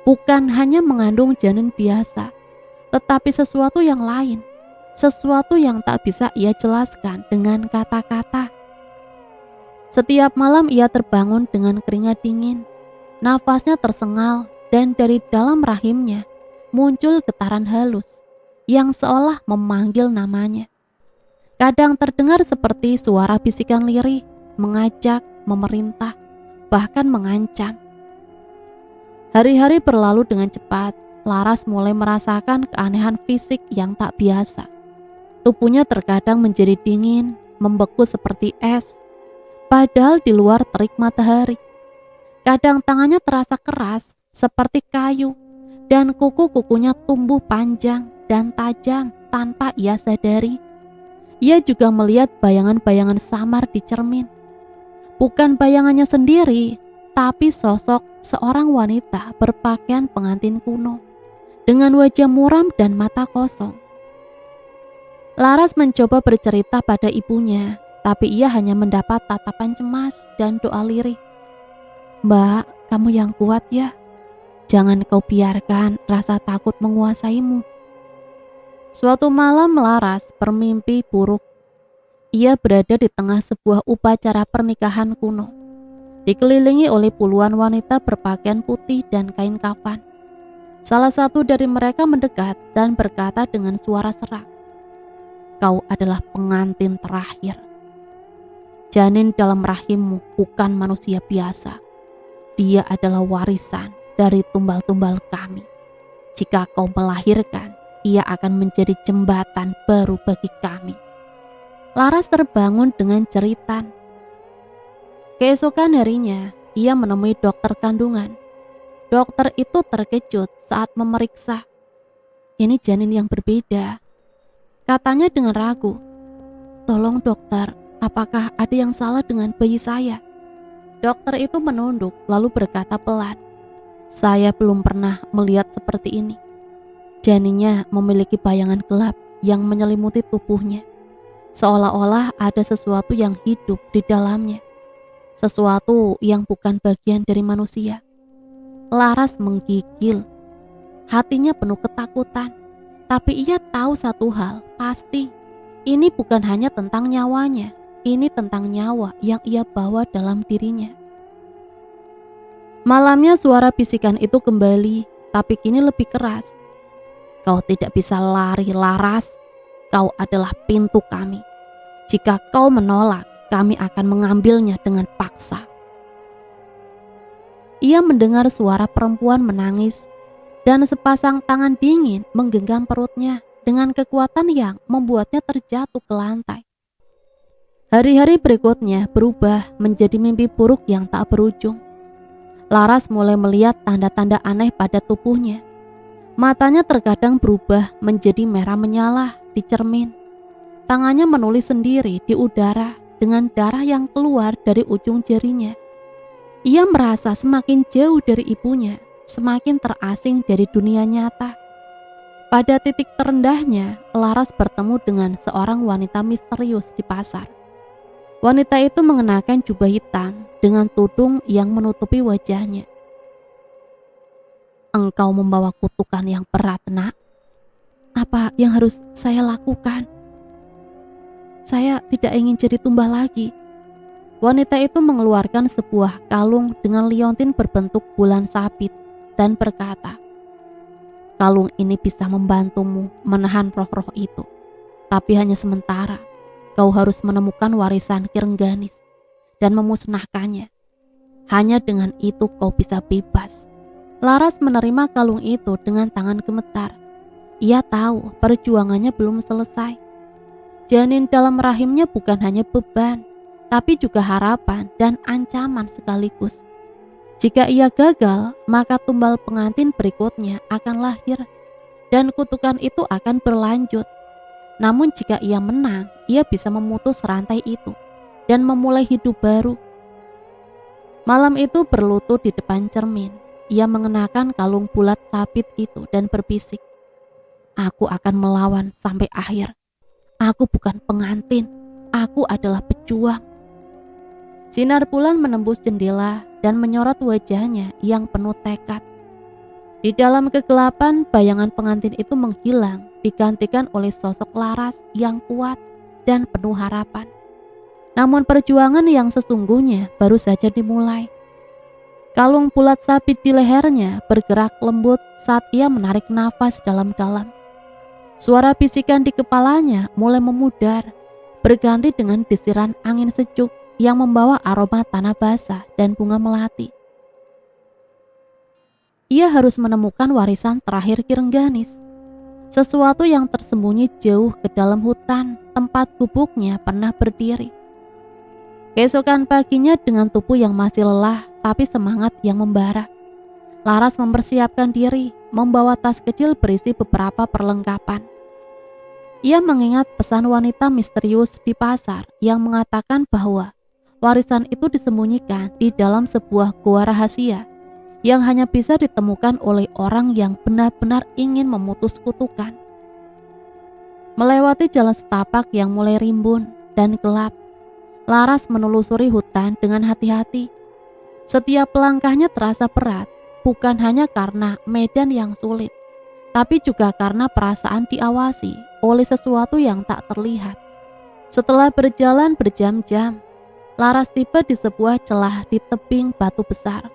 Bukan hanya mengandung janin biasa, tetapi sesuatu yang lain, sesuatu yang tak bisa ia jelaskan dengan kata-kata. Setiap malam ia terbangun dengan keringat dingin, nafasnya tersengal dan dari dalam rahimnya muncul getaran halus yang seolah memanggil namanya. Kadang terdengar seperti suara bisikan lirih, mengajak, memerintah, bahkan mengancam. Hari-hari berlalu dengan cepat. Laras mulai merasakan keanehan fisik yang tak biasa. Tubuhnya terkadang menjadi dingin, membeku seperti es, padahal di luar terik matahari. Kadang tangannya terasa keras seperti kayu, dan kuku-kukunya tumbuh panjang dan tajam tanpa ia sadari. Ia juga melihat bayangan-bayangan samar di cermin. Bukan bayangannya sendiri, tapi sosok seorang wanita berpakaian pengantin kuno, dengan wajah muram dan mata kosong. Laras mencoba bercerita pada ibunya, tapi ia hanya mendapat tatapan cemas dan doa lirih. "Mbak, kamu yang kuat ya. Jangan kau biarkan rasa takut menguasaimu." Suatu malam Laras bermimpi buruk. Ia berada di tengah sebuah upacara pernikahan kuno. dikelilingi oleh puluhan wanita berpakaian putih dan kain kafan. Salah satu dari mereka mendekat dan berkata dengan suara serak, "Kau adalah pengantin terakhir. Janin dalam rahimmu bukan manusia biasa. Dia adalah warisan dari tumbal-tumbal kami. Jika kau melahirkan, ia akan menjadi jembatan baru bagi kami." Laras terbangun dengan jeritan. Keesokan harinya, ia menemui dokter kandungan. Dokter itu terkejut saat memeriksa. "Ini janin yang berbeda," katanya dengan ragu. "Tolong dokter, apakah ada yang salah dengan bayi saya?" Dokter itu menunduk lalu berkata pelan, "Saya belum pernah melihat seperti ini. Janinnya memiliki bayangan gelap yang menyelimuti tubuhnya. Seolah-olah ada sesuatu yang hidup di dalamnya. Sesuatu yang bukan bagian dari manusia." Laras menggigil. Hatinya penuh ketakutan. Tapi ia tahu satu hal pasti. Ini bukan hanya tentang nyawanya. Ini tentang nyawa yang ia bawa dalam dirinya. Malamnya suara bisikan itu kembali, tapi kini lebih keras. "Kau tidak bisa lari, Laras. Kau adalah pintu kami. Jika kau menolak, kami akan mengambilnya dengan paksa." Ia mendengar suara perempuan menangis dan sepasang tangan dingin menggenggam perutnya dengan kekuatan yang membuatnya terjatuh ke lantai. Hari-hari berikutnya berubah menjadi mimpi buruk yang tak berujung. Laras mulai melihat tanda-tanda aneh pada tubuhnya. Matanya terkadang berubah menjadi merah menyala di cermin. Tangannya menulis sendiri di udara dengan darah yang keluar dari ujung jarinya. Ia merasa semakin jauh dari ibunya, semakin terasing dari dunia nyata. Pada titik terendahnya, Laras bertemu dengan seorang wanita misterius di pasar. Wanita itu mengenakan jubah hitam dengan tudung yang menutupi wajahnya. "Engkau membawa kutukan yang berat, Nak. Apa yang harus saya lakukan? Saya tidak ingin jadi tumbal lagi." Wanita itu mengeluarkan sebuah kalung dengan liontin berbentuk bulan sabit dan berkata, "Kalung ini bisa membantumu menahan roh-roh itu, tapi hanya sementara. Kau harus menemukan warisan Kirengganis dan memusnahkannya. Hanya dengan itu kau bisa bebas." Laras menerima kalung itu dengan tangan gemetar. Ia tahu perjuangannya belum selesai. Janin dalam rahimnya bukan hanya beban, tapi juga harapan dan ancaman sekaligus. Jika ia gagal, maka tumbal pengantin berikutnya akan lahir dan kutukan itu akan berlanjut. Namun jika ia menang, ia bisa memutus rantai itu dan memulai hidup baru. Malam itu berlutut di depan cermin, ia mengenakan kalung bulat sabit itu dan berbisik, "Aku akan melawan sampai akhir. Aku bukan pengantin, aku adalah pejuang." Sinar bulan menembus jendela dan menyorot wajahnya yang penuh tekad. Di dalam kegelapan, bayangan pengantin itu menghilang, digantikan oleh sosok Laras yang kuat dan penuh harapan. Namun perjuangan yang sesungguhnya baru saja dimulai. Kalung bulat sabit di lehernya bergerak lembut saat ia menarik nafas dalam-dalam. Suara bisikan di kepalanya mulai memudar, berganti dengan desiran angin sejuk yang membawa aroma tanah basah dan bunga melati. Ia harus menemukan warisan terakhir Kirengganis, sesuatu yang tersembunyi jauh ke dalam hutan tempat gubuknya pernah berdiri. Keesokan paginya dengan tubuh yang masih lelah tapi semangat yang membara, Laras mempersiapkan diri membawa tas kecil berisi beberapa perlengkapan. Ia mengingat pesan wanita misterius di pasar yang mengatakan bahwa warisan itu disembunyikan di dalam sebuah gua rahasia yang hanya bisa ditemukan oleh orang yang benar-benar ingin memutus kutukan. Melewati jalan setapak yang mulai rimbun dan gelap, Laras menelusuri hutan dengan hati-hati. Setiap langkahnya terasa berat, bukan hanya karena medan yang sulit, tapi juga karena perasaan diawasi oleh sesuatu yang tak terlihat. Setelah berjalan berjam-jam, Laras tiba di sebuah celah di tebing batu besar.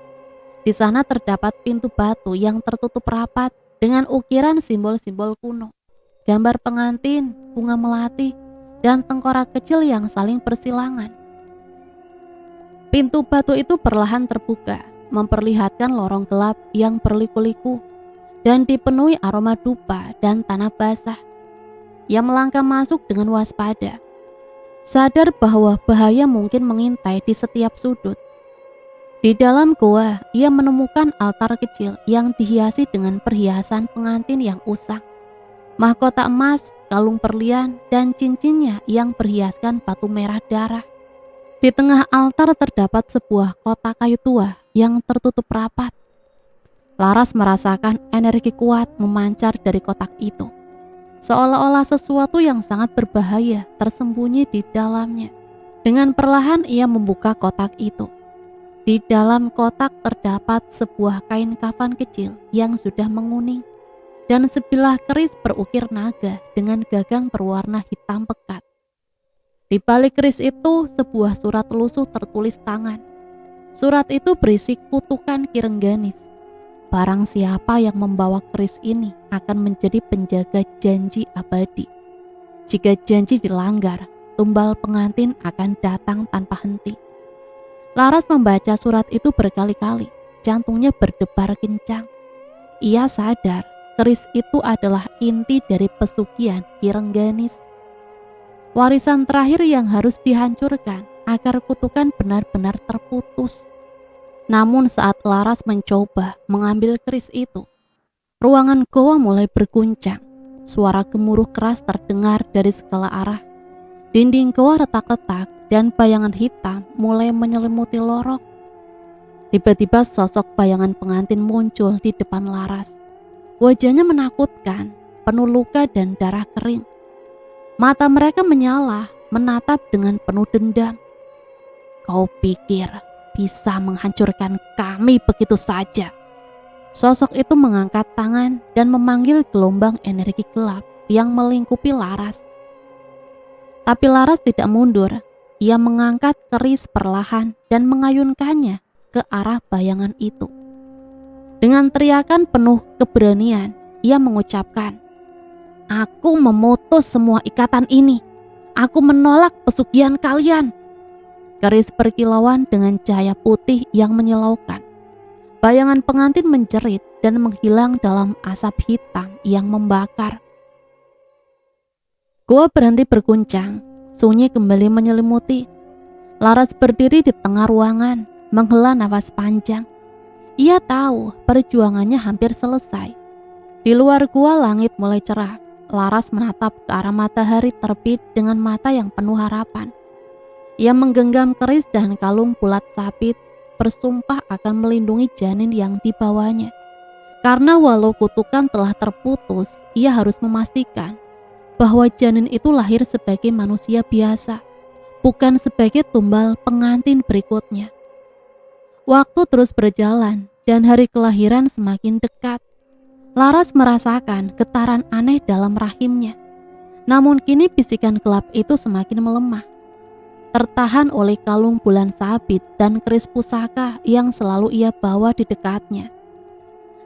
Di sana terdapat pintu batu yang tertutup rapat dengan ukiran simbol-simbol kuno, gambar pengantin, bunga melati, dan tengkorak kecil yang saling bersilangan. Pintu batu itu perlahan terbuka, memperlihatkan lorong gelap yang berliku-liku dan dipenuhi aroma dupa dan tanah basah. Ia melangkah masuk dengan waspada, sadar bahwa bahaya mungkin mengintai di setiap sudut. Di dalam goa, ia menemukan altar kecil yang dihiasi dengan perhiasan pengantin yang usang, mahkota emas, kalung berlian, dan cincinnya yang berhiaskan batu merah darah. Di tengah altar terdapat sebuah kotak kayu tua yang tertutup rapat. Laras merasakan energi kuat memancar dari kotak itu, seolah-olah sesuatu yang sangat berbahaya tersembunyi di dalamnya. Dengan perlahan ia membuka kotak itu. Di dalam kotak terdapat sebuah kain kafan kecil yang sudah menguning dan sebilah keris berukir naga dengan gagang berwarna hitam pekat. Di balik keris itu sebuah surat lusuh tertulis tangan. Surat itu berisi kutukan Ki Rengganis. Barang siapa yang membawa keris ini akan menjadi penjaga janji abadi. Jika janji dilanggar, tumbal pengantin akan datang tanpa henti. Laras membaca surat itu berkali-kali, jantungnya berdebar kencang. Ia sadar keris itu adalah inti dari pesugihan Ki Rengganis. Warisan terakhir yang harus dihancurkan agar kutukan benar-benar terputus. Namun saat Laras mencoba mengambil keris itu, ruangan goa mulai berguncang. Suara gemuruh keras terdengar dari segala arah. Dinding goa retak-retak dan bayangan hitam mulai menyelimuti lorong. Tiba-tiba sosok bayangan pengantin muncul di depan Laras. Wajahnya menakutkan, penuh luka dan darah kering. Mata mereka menyala, menatap dengan penuh dendam. Kau pikir bisa menghancurkan kami begitu saja? Sosok itu mengangkat tangan dan memanggil gelombang energi gelap yang melingkupi Laras. Tapi Laras tidak mundur. Ia mengangkat keris perlahan dan mengayunkannya ke arah bayangan itu. Dengan teriakan penuh keberanian, ia mengucapkan, "Aku memutus semua ikatan ini. Aku menolak pesugihan kalian." Keris berkilauan dengan cahaya putih yang menyilaukan. Bayangan pengantin menjerit dan menghilang dalam asap hitam yang membakar. Goa berhenti berguncang, sunyi kembali menyelimuti. Laras berdiri di tengah ruangan, menghela nafas panjang. Ia tahu perjuangannya hampir selesai. Di luar gua langit mulai cerah. Laras menatap ke arah matahari terbit dengan mata yang penuh harapan. Ia menggenggam keris dan kalung bulat sabit, bersumpah akan melindungi janin yang dibawanya. Karena walau kutukan telah terputus, ia harus memastikan bahwa janin itu lahir sebagai manusia biasa, bukan sebagai tumbal pengantin berikutnya. Waktu terus berjalan dan hari kelahiran semakin dekat. Laras merasakan getaran aneh dalam rahimnya. Namun kini bisikan gelap itu semakin melemah, tertahan oleh kalung bulan sabit dan keris pusaka yang selalu ia bawa di dekatnya.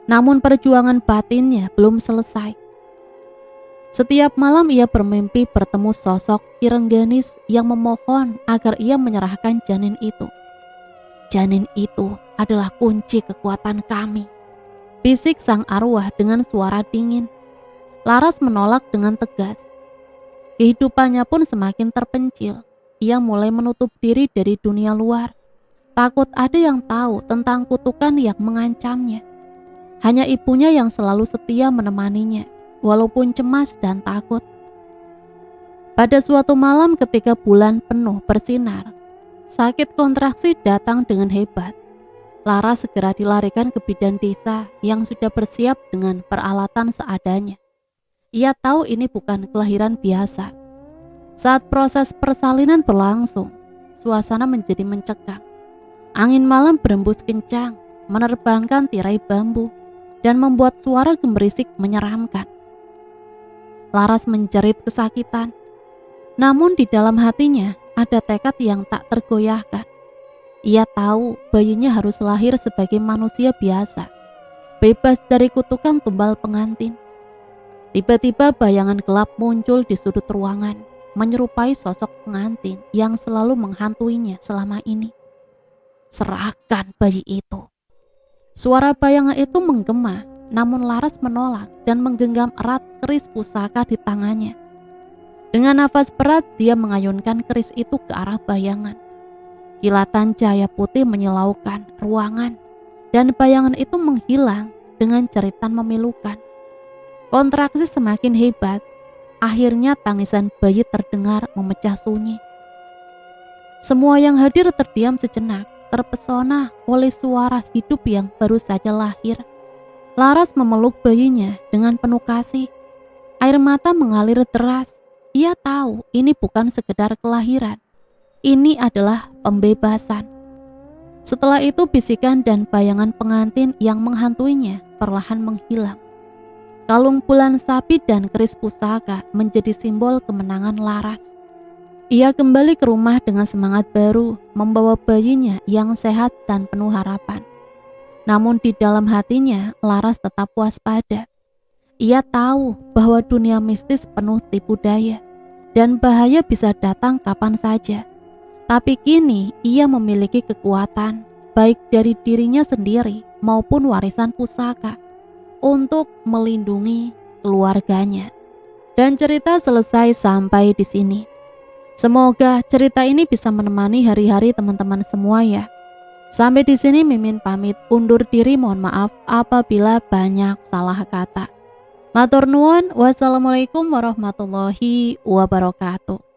Namun perjuangan batinnya belum selesai. Setiap malam ia bermimpi bertemu sosok Ki Rengganis yang memohon agar ia menyerahkan janin itu. "Janin itu adalah kunci kekuatan kami," bisik sang arwah dengan suara dingin. Laras menolak dengan tegas. Kehidupannya pun semakin terpencil. Ia mulai menutup diri dari dunia luar. Takut ada yang tahu tentang kutukan yang mengancamnya. Hanya ibunya yang selalu setia menemaninya, walaupun cemas dan takut. Pada suatu malam ketika bulan penuh bersinar, sakit kontraksi datang dengan hebat. Laras segera dilarikan ke bidan desa yang sudah bersiap dengan peralatan seadanya. Ia tahu ini bukan kelahiran biasa. Saat proses persalinan berlangsung, suasana menjadi mencekam. Angin malam berembus kencang, menerbangkan tirai bambu, dan membuat suara gemerisik menyeramkan. Laras menjerit kesakitan. Namun di dalam hatinya, ada tekad yang tak tergoyahkan. Ia tahu bayinya harus lahir sebagai manusia biasa, bebas dari kutukan tumbal pengantin. Tiba-tiba bayangan gelap muncul di sudut ruangan, menyerupai sosok pengantin yang selalu menghantuinya selama ini. Serahkan bayi itu. Suara bayangan itu menggema, namun Laras menolak dan menggenggam erat keris pusaka di tangannya. Dengan nafas berat, dia mengayunkan keris itu ke arah bayangan. Kilatan cahaya putih menyilaukan ruangan, dan bayangan itu menghilang dengan jeritan memilukan. Kontraksi semakin hebat, akhirnya tangisan bayi terdengar memecah sunyi. Semua yang hadir terdiam sejenak, terpesona oleh suara hidup yang baru saja lahir. Laras memeluk bayinya dengan penuh kasih. Air mata mengalir deras. Ia tahu ini bukan sekedar kelahiran. Ini adalah pembebasan. Setelah itu bisikan dan bayangan pengantin yang menghantuinya perlahan menghilang. Kalung bulan sapi dan keris pusaka menjadi simbol kemenangan Laras. Ia kembali ke rumah dengan semangat baru, membawa bayinya yang sehat dan penuh harapan. Namun di dalam hatinya, Laras tetap waspada. Ia tahu bahwa dunia mistis penuh tipu daya, dan bahaya bisa datang kapan saja. Tapi kini ia memiliki kekuatan, baik dari dirinya sendiri maupun warisan pusaka, untuk melindungi keluarganya. Dan cerita selesai sampai di sini. Semoga cerita ini bisa menemani hari-hari teman-teman semua ya. Sampai di sini Mimin pamit undur diri, mohon maaf apabila banyak salah kata. Matur nuwun, wassalamualaikum warahmatullahi wabarakatuh.